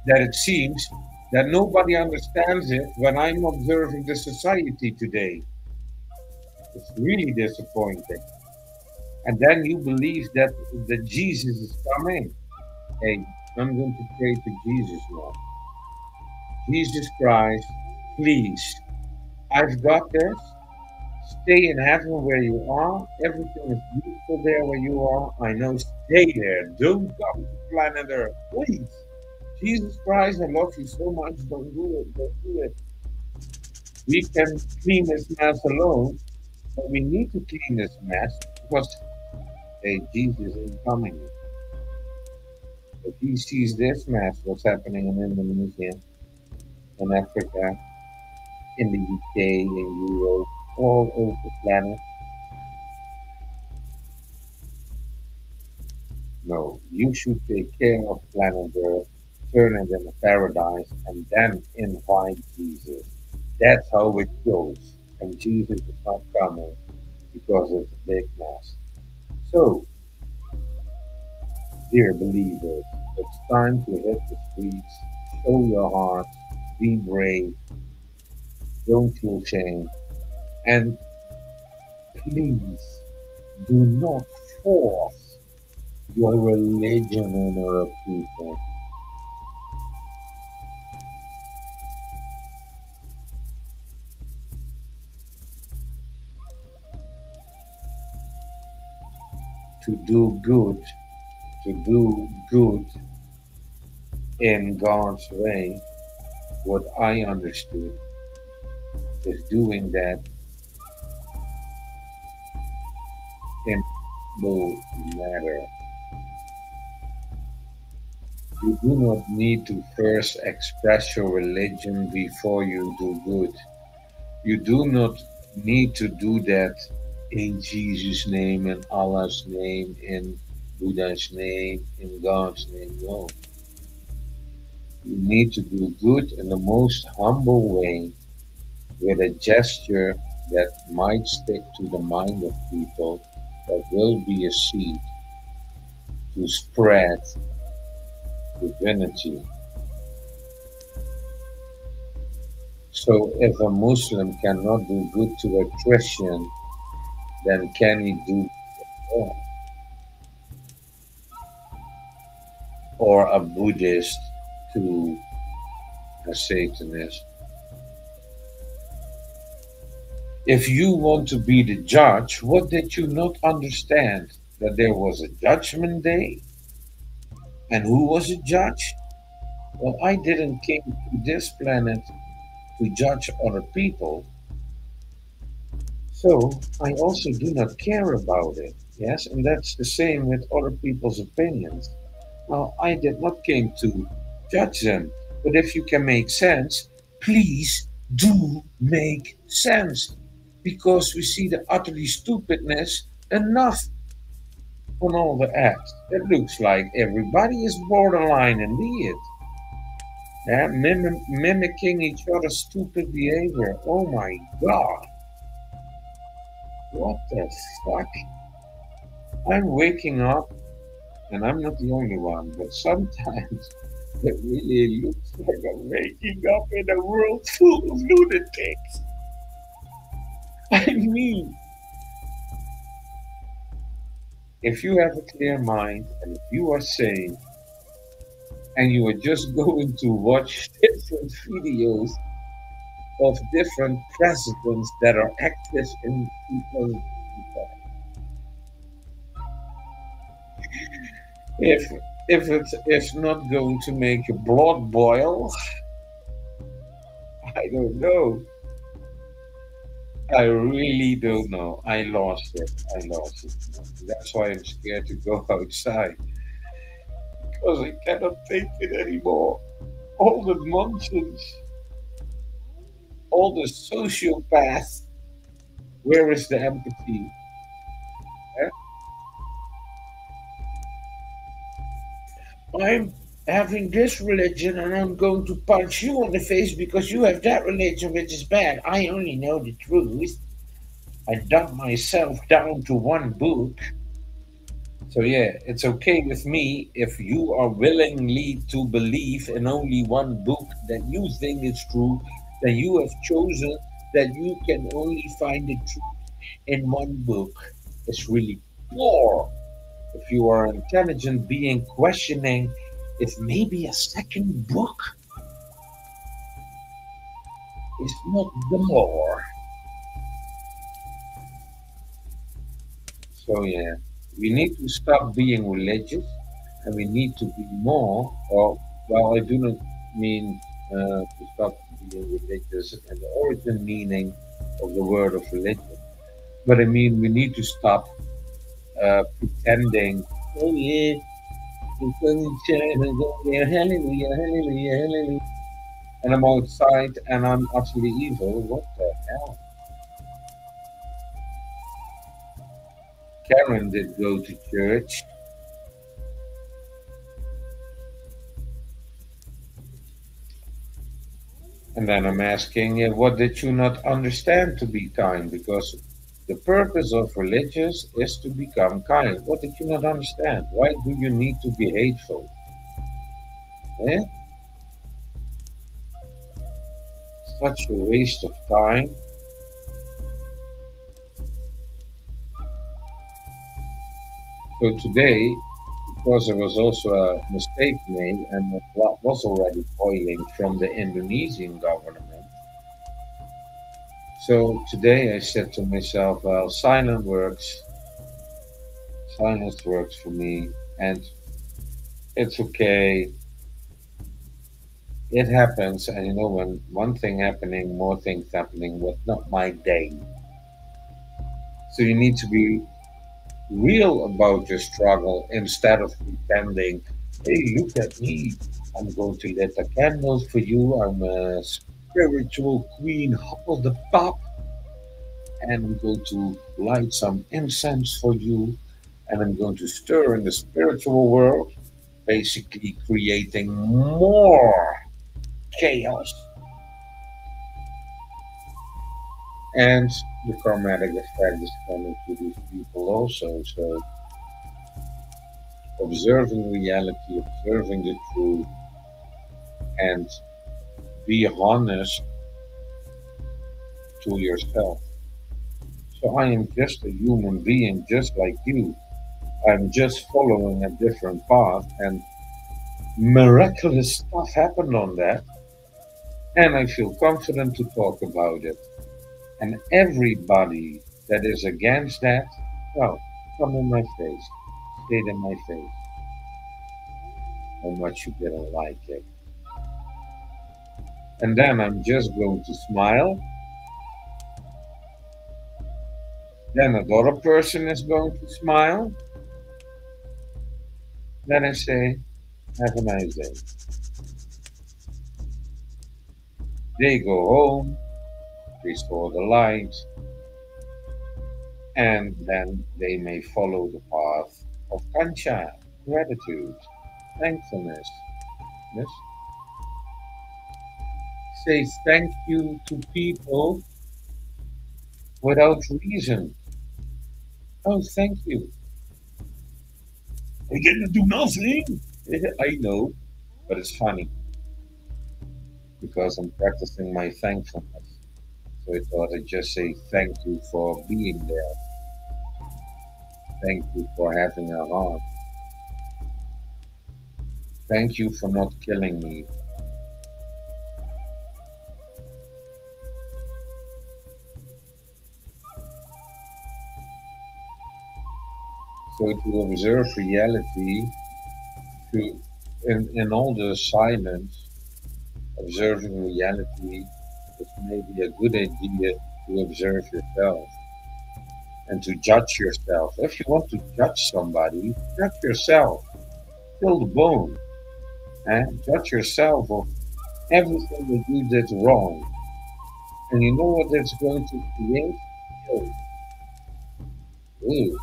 that it seems that nobody understands it when I'm observing the society today? It's really disappointing. And then you believe that Jesus is coming. Hey, I'm going to pray to Jesus now. Jesus Christ, please, I've got this. Stay in heaven where you are. Everything is beautiful there where you are. I know, stay there. Don't come to planet Earth, please. Jesus Christ, I love you so much. Don't do it. Don't do it. We can clean this mess alone, but we need to clean this mess because, hey, Jesus is coming. If he sees this mess, what's happening in Indonesia, in Africa, in the UK, in Europe, all over the planet, no, you should take care of planet Earth. turn it into paradise, and then invite Jesus. That's how it goes. And Jesus is not coming because it's a big mess. So, dear believers, it's time to hit the streets, show your heart, be brave, don't feel shame, and please do not force your religion on other people. To do good, to do good in God's way, what I understood is doing that in no matter. You do not need to first express your religion before you do good. You do not need to do that in Jesus' name, in Allah's name, in Buddha's name, in God's name. No. You need to do good in the most humble way with a gesture that might stick to the mind of people, that will be a seed to spread divinity. So if a Muslim cannot do good to a Christian, then can he do more? Or a Buddhist to a Satanist? If you want to be the judge, what did you not understand? That there was a judgment day? And who was a judge? Well, I didn't came to this planet to judge other people, so I also do not care about it. Yes, and that's the same with other people's opinions. Well, I did not came to judge them, but if you can make sense, please do make sense, because we see the utterly stupidness enough on all the acts. It looks like everybody is borderline indeed. Yeah, mimicking each other's stupid behavior. Oh my God, what the fuck? I'm waking up, and I'm not the only one, but sometimes it really looks like I'm waking up in a world full of lunatics. I mean, if you have a clear mind and if you are sane and you are just going to watch different videos of different presidents that are active in 2025, if it's not going to make your blood boil, I don't know. I really don't know. I lost it. I lost it. That's why I'm scared to go outside, because I cannot take it anymore. All the nonsense, all the sociopaths. Where is the empathy? Eh? I'm having this religion and I'm going to punch you in the face because you have that religion, which is bad. I only know the truth. I dump myself down to one book. So yeah, it's okay with me if you are willingly to believe in only one book that you think is true, then you have chosen that you can only find the truth in one book. It's really poor. If you are an intelligent being questioning if maybe a second book is not more. So yeah, we need to stop being religious, and we need to be more. Or well, I do not mean to stop being religious and the origin meaning of the word of religion, but I mean we need to stop pretending. Oh yeah, the sun is shining, oh yeah, hallelujah, hallelujah, hallelujah. And I'm outside and I'm utterly evil. What the hell? Karen did go to church. And then I'm asking, what did you not understand to be kind? Because the purpose of religious is to become kind. What did you not understand? Why do you need to be hateful? Eh? Such a waste of time. So today, because there was also a mistake made and the blood was already boiling from the Indonesian government. So today I said to myself, well, silence works for me, and it's okay. It happens, and you know, when one thing happening, more things happening was not my day. So you need to be real about your struggle instead of pretending, hey, look at me. I'm going to lit the candles for you. I'm a spiritual queen, hold the top, and I'm going to light some incense for you. And I'm going to stir in the spiritual world, basically creating more chaos. And the karmatic effect is coming to these people also. So observing reality, observing the truth, and be honest to yourself. So I am just a human being, just like you. I'm just following a different path, and miraculous stuff happened on that. And I feel confident to talk about it. And everybody that is against that, well, come in my face, say it in my face how much you didn't like it. And then I'm just going to smile. Then another person is going to smile. Then I say, have a nice day. They go home, restore the light, and then they may follow the path of kancha, gratitude, thankfulness. Yes? Say thank you to people without reason. Oh, thank you. I didn't do nothing. I know, but it's funny because I'm practicing my thankfulness. So I thought I'd just say thank you for being there. Thank you for having a heart. Thank you for not killing me. So to observe reality, to in all the silence, observing reality is maybe a good idea to observe yourself and to judge yourself. If you want to judge somebody, judge yourself. Kill the bone. And judge yourself of everything that you did wrong. And you know what it's going to create? Oh, ooh,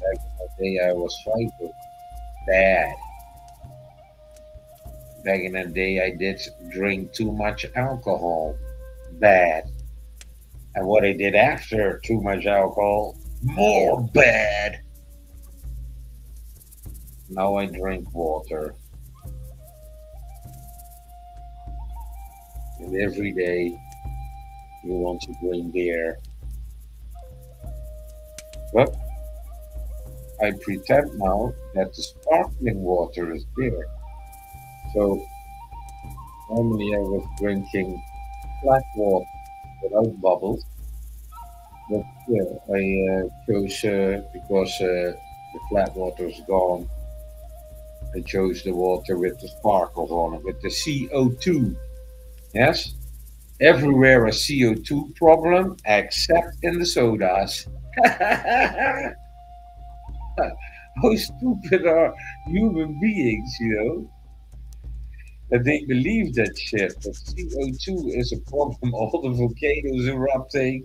back in the day I was fighting. Bad. Back in the day I did drink too much alcohol. Bad. And what I did after too much alcohol, more bad. Now I drink water. And every day you want to drink beer. But I pretend now that the sparkling water is beer. So normally I was drinking flat water without bubbles. But yeah, I chose because the flat water is gone. I chose the water with the sparkles on it, with the CO2. Yes, everywhere a CO2 problem, except in the sodas. How stupid are human beings, you know? That they believe that shit. That CO2 is a problem. All the volcanoes erupting.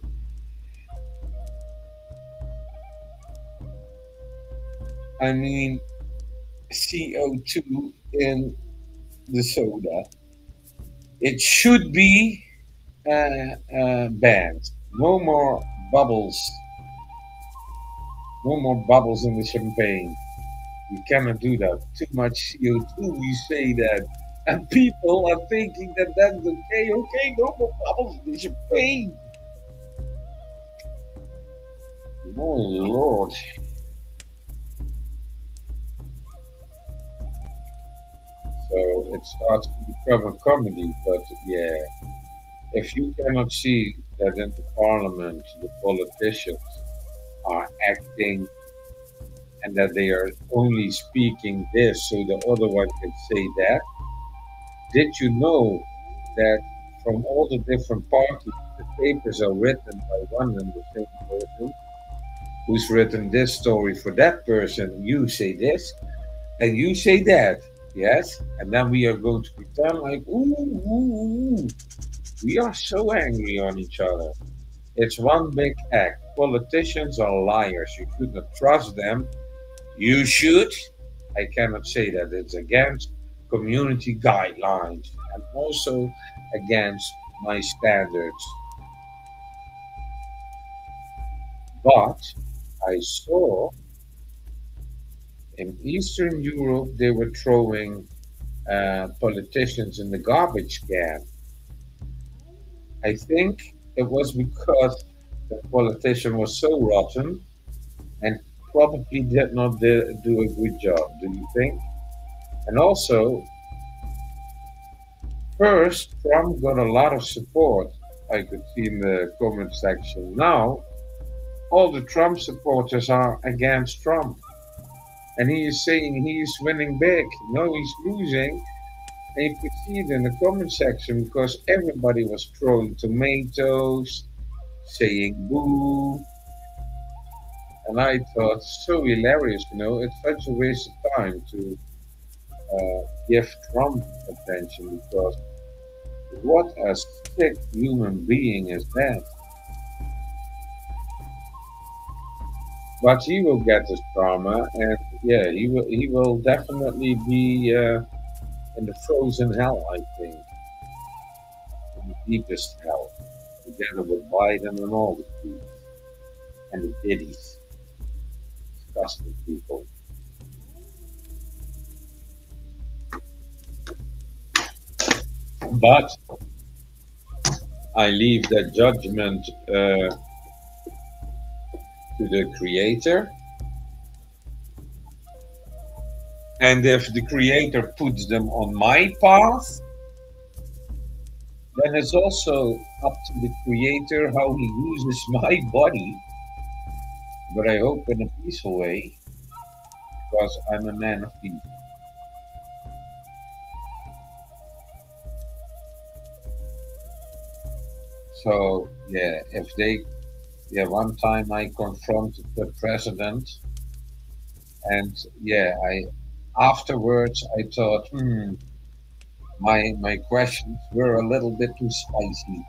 I mean, CO2 in the soda. It should be banned. No more bubbles. No more bubbles in the champagne. You cannot do that. Too much CO2, we say that. And people are thinking that that's okay. Okay, no more bubbles in the champagne. Oh, Lord. So it starts to become a comedy, but yeah. If you cannot see that in the parliament the politicians are acting and that they are only speaking this so the other one can say that, did you know that from all the different parties, the papers are written by one and the same person who's written this story for that person? You say this and you say that, yes? And then we are going to pretend like, ooh, ooh, ooh. We are so angry on each other. It's one big act. Politicians are liars. You should not trust them. You should. I cannot say that. It's against community guidelines and also against my standards. But I saw in Eastern Europe they were throwing politicians in the garbage can. I think it was because the politician was so rotten and probably did not do a good job. Do you think? And also, first, Trump got a lot of support. I could see in the comment section. Now, all the Trump supporters are against Trump. And he is saying he is winning big. No, he's losing. And you could see it in the comment section because everybody was throwing tomatoes, saying boo. And I thought, so hilarious, it's such a waste of time to give Trump attention because what a sick human being is that? But he will get his karma, and yeah, he will definitely be in the frozen hell. I think in the deepest hell, together with Biden and all the people and the biddies, disgusting people. But I leave that judgment to the Creator. And if the Creator puts them on my path, then it's also up to the Creator how he uses my body. But I hope in a peaceful way, because I'm a man of peace. So yeah, one time I confronted the president, and yeah, I afterwards I thought, my questions were a little bit too spicy.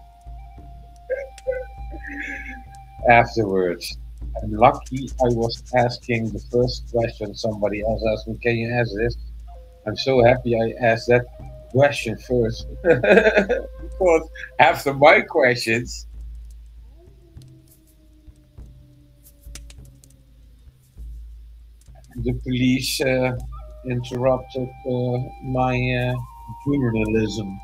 Afterwards, I'm lucky I was asking the first question. Somebody else asked me, "Can you ask this?" I'm so happy I asked that question first, because after my questions, the police interrupted my journalism.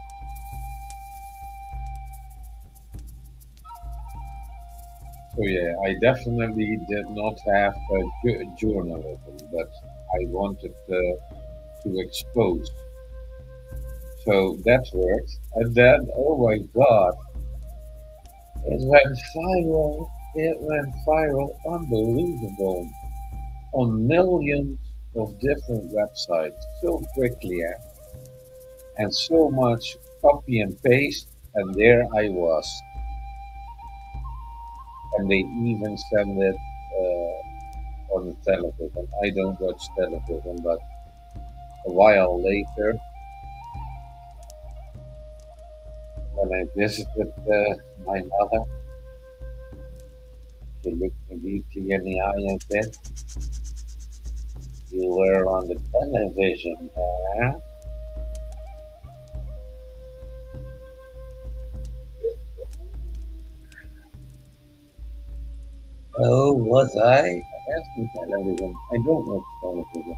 So yeah, I definitely did not have journalism, but I wanted to expose. So that worked. And then, oh my God, it went viral. It went viral, unbelievable, on millions of different websites so quickly, and so much copy and paste, and there I was. And they even send it on the television. I don't watch television, but a while later, when I visited my mother, she looked me deeply in the eye and said, "You were on the television, huh?" Oh, was I? I asked me television. I don't watch television.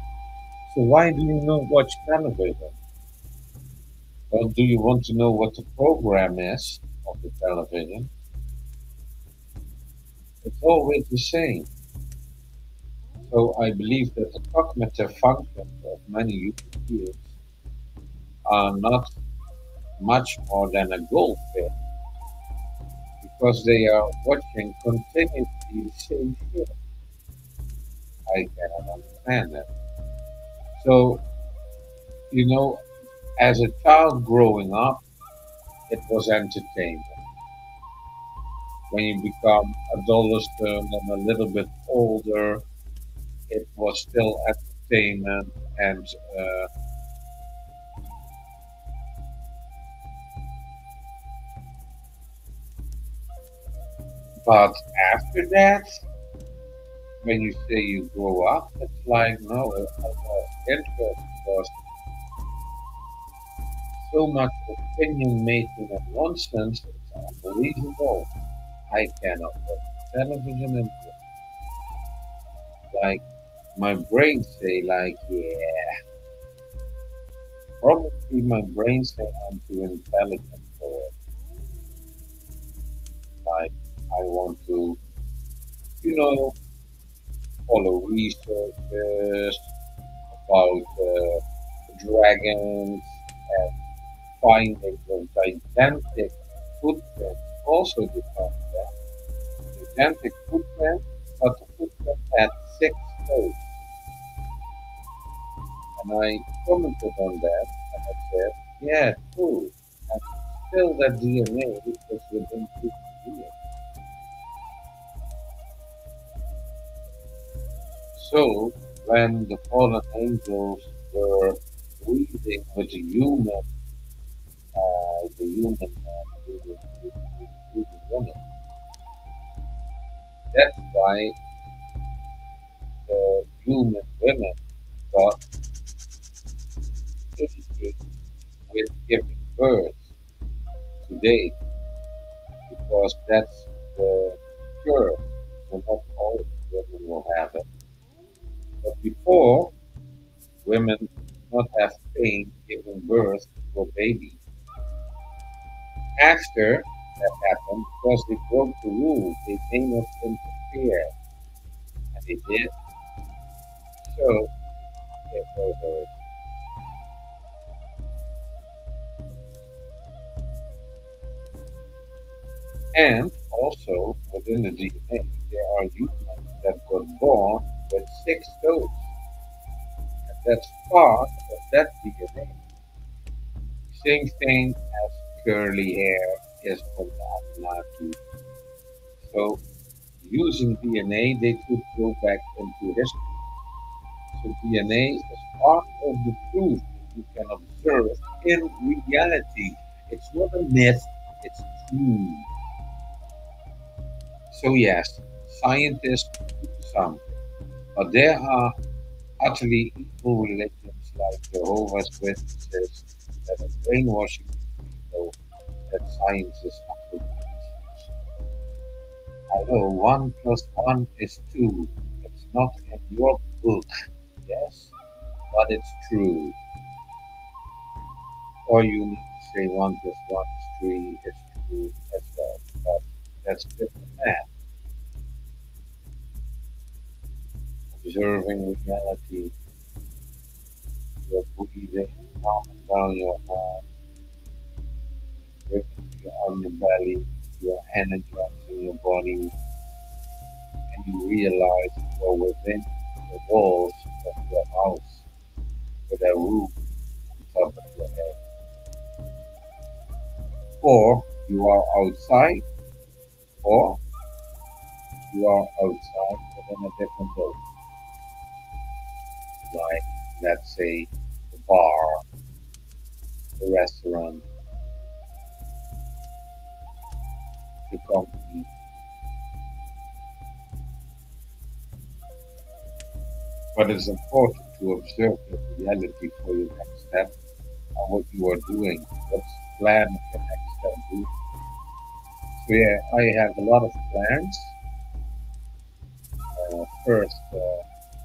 So why do you not watch television? Or do you want to know what the program is of the television? It's always the same. So I believe that the cognitive functions of many human beings are not much more than a goldfish because they are watching continuously the same shit. I cannot understand that. So, as a child growing up, it was entertainment. When you become adolescent and a little bit older, it was still entertainment. And but after that, when you say you grow up, it's like no, I lost interest because so much opinion making and nonsense. It's unbelievable. I cannot watch television and like my brain say like yeah, probably my brain say I'm too intelligent for it. Like I want to, you know, follow researches about dragons and finding the gigantic footprints also defined that gigantic footprint, but the footprint had 6 toes. And I commented on that and I said, yeah, true. And still that DNA is within human beings. So when the fallen angels were breathing with the human man, human woman, that's why the human women got issues with giving birth today because that's the curse. So not all women will have it. But before, women did not have pain giving birth to a baby. After that happened, because they broke the rules, they may not interfere, and they did. So it was and also within the DNA, there are humans that were born with 6 toes, and that's part of that DNA. Same thing as curly hair is from the Anunnaki. So using DNA, they could go back into history. So DNA is part of the proof that you can observe in reality. It's not a myth, it's true. So yes, scientists do something, but there are utterly evil religions like Jehovah's Witnesses that are brainwashing people that science is absolute nonsense. I know 1 plus 1 is 2. It's not in your book, yes, but it's true. Or you need to say 1 plus 1 is 3 is true as well. But that's different math. Observing reality, you're breathing, calming down your heart, breathing on your belly, you're energizing your body, and you realize you're within the walls of your house with a roof on top of your head. Or you are outside, or you are outside within a different building, like let's say the bar, the restaurant, the company. But it's important to observe the reality for your next step and what you are doing. What's the plan of the next step? So yeah, I have a lot of plans. first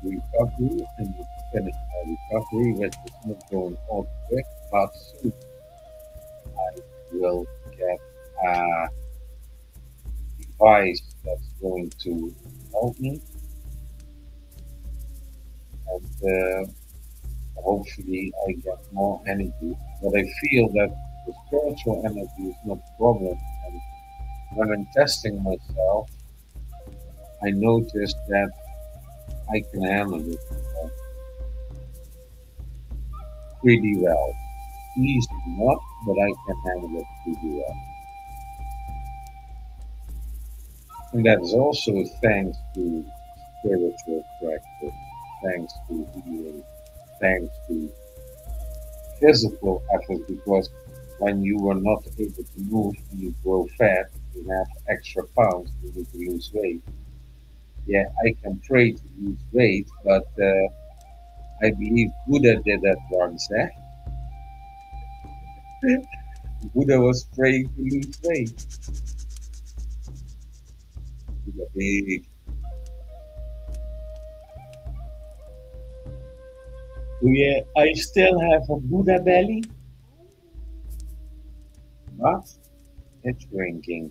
recovery and finish my recovery, which is not going all quick, but soon I will get a device that's going to help me, and hopefully I get more energy. But I feel that the spiritual energy is not a problem. And when I'm testing myself, I noticed that I can handle it uh, pretty well. Easy not, but I can handle it pretty well. And that is also thanks to spiritual practice, thanks to healing, thanks to physical effort, because when you are not able to move and you grow fat, you have extra pounds, you need to lose weight. Yeah, I can pray to lose weight, but I believe Buddha did that once. Eh? Buddha was praying to lose weight. Buddha big. So yeah, I still have a Buddha belly, but it's shrinking.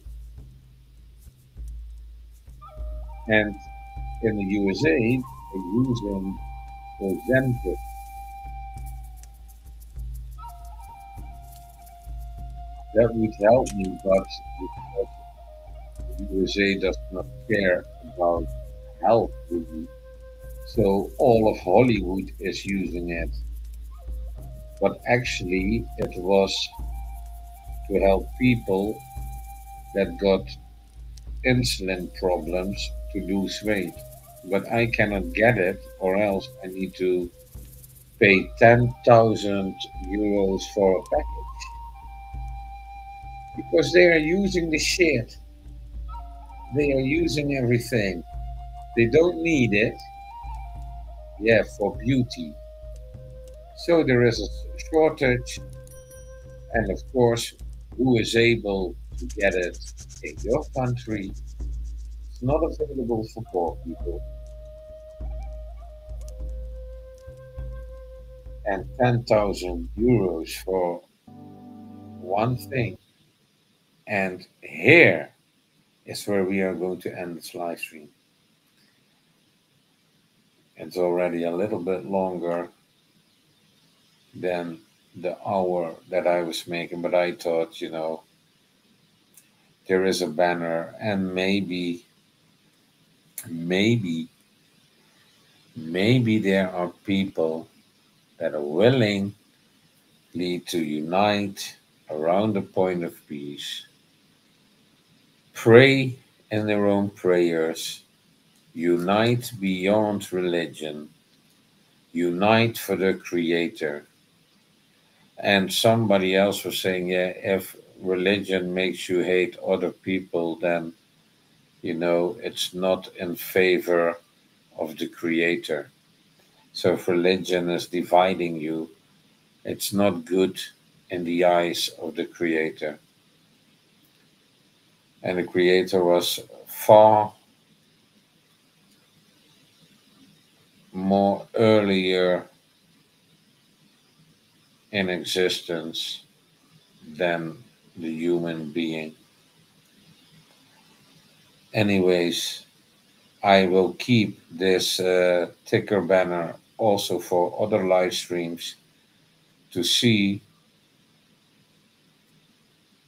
And in the USA, they're using Ozempic. That would help me, but because the USA does not care about health really. So all of Hollywood is using it. But actually, it was to help people that got insulin problems to lose weight. But I cannot get it, or else I need to pay 10,000 euros for a package because they are using the shit. They are using everything. They don't need it, yeah, for beauty. So there is a shortage, and of course, who is able to get it in your country? It's not available for poor people. And 10,000 euros for one thing. And here is where we are going to end this live stream. It's already a little bit longer than the hour that I was making, but I thought, there is a banner, and maybe, maybe there are people that are willing to unite around the point of peace, pray in their own prayers, unite beyond religion, unite for the Creator. And somebody else was saying, yeah, if religion makes you hate other people, then, it's not in favor of the Creator. So if religion is dividing you, it's not good in the eyes of the Creator. And the Creator was far more earlier in existence than the human being. Anyways, I will keep this ticker banner also for other live streams to see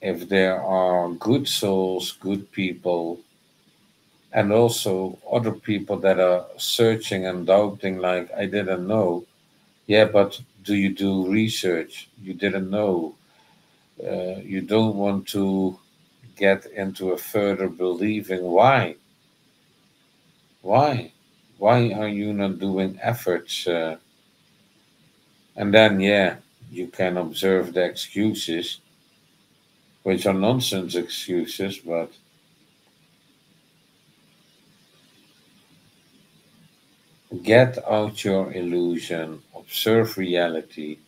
if there are good souls, good people, and also other people that are searching and doubting, like, I didn't know. Yeah, but do you do research? You didn't know. You don't want to get into a further believing. Why? Why? Why are you not doing efforts? And then, yeah, you can observe the excuses, which are nonsense excuses, but get out your illusion, observe reality,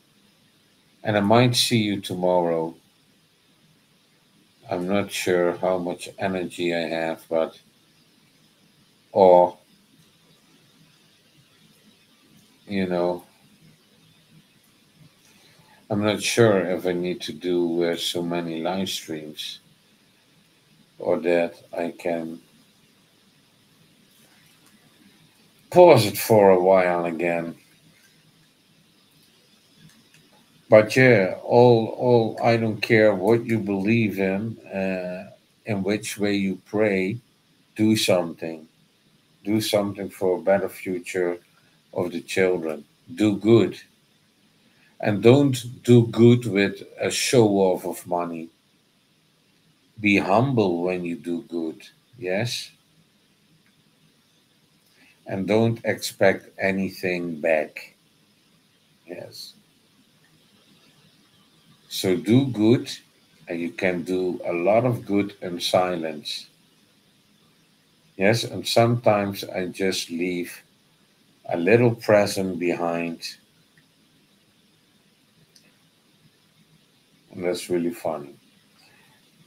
and I might see you tomorrow. I'm not sure how much energy I have, but or you know, I'm not sure if I need to do so many live streams or that I can pause it for a while again. But yeah, all I don't care what you believe in which way you pray, do something. Do something for a better future of the children. Do good. And don't do good with a show off of money. Be humble when you do good. Yes? And don't expect anything back. Yes. So do good, and you can do a lot of good in silence. Yes, and sometimes I just leave a little present behind, and that's really funny.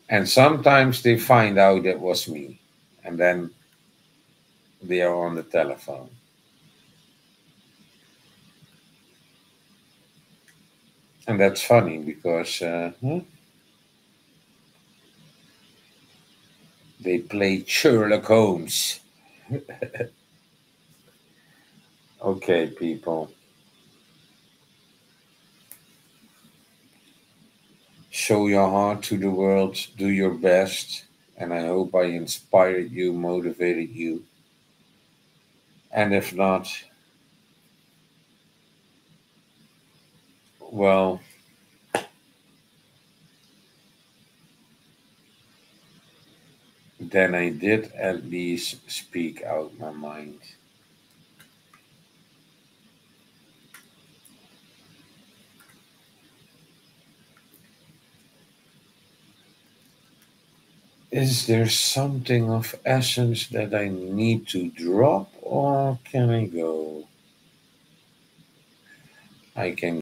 And sometimes they find out that was me, and then they are on the telephone. And that's funny because they play Sherlock Holmes. Okay, people, show your heart to the world, do your best, and I hope I inspired you, motivated you. And if not, well, then I did at least speak out my mind. Is there something of essence that I need to drop, or can I go? I can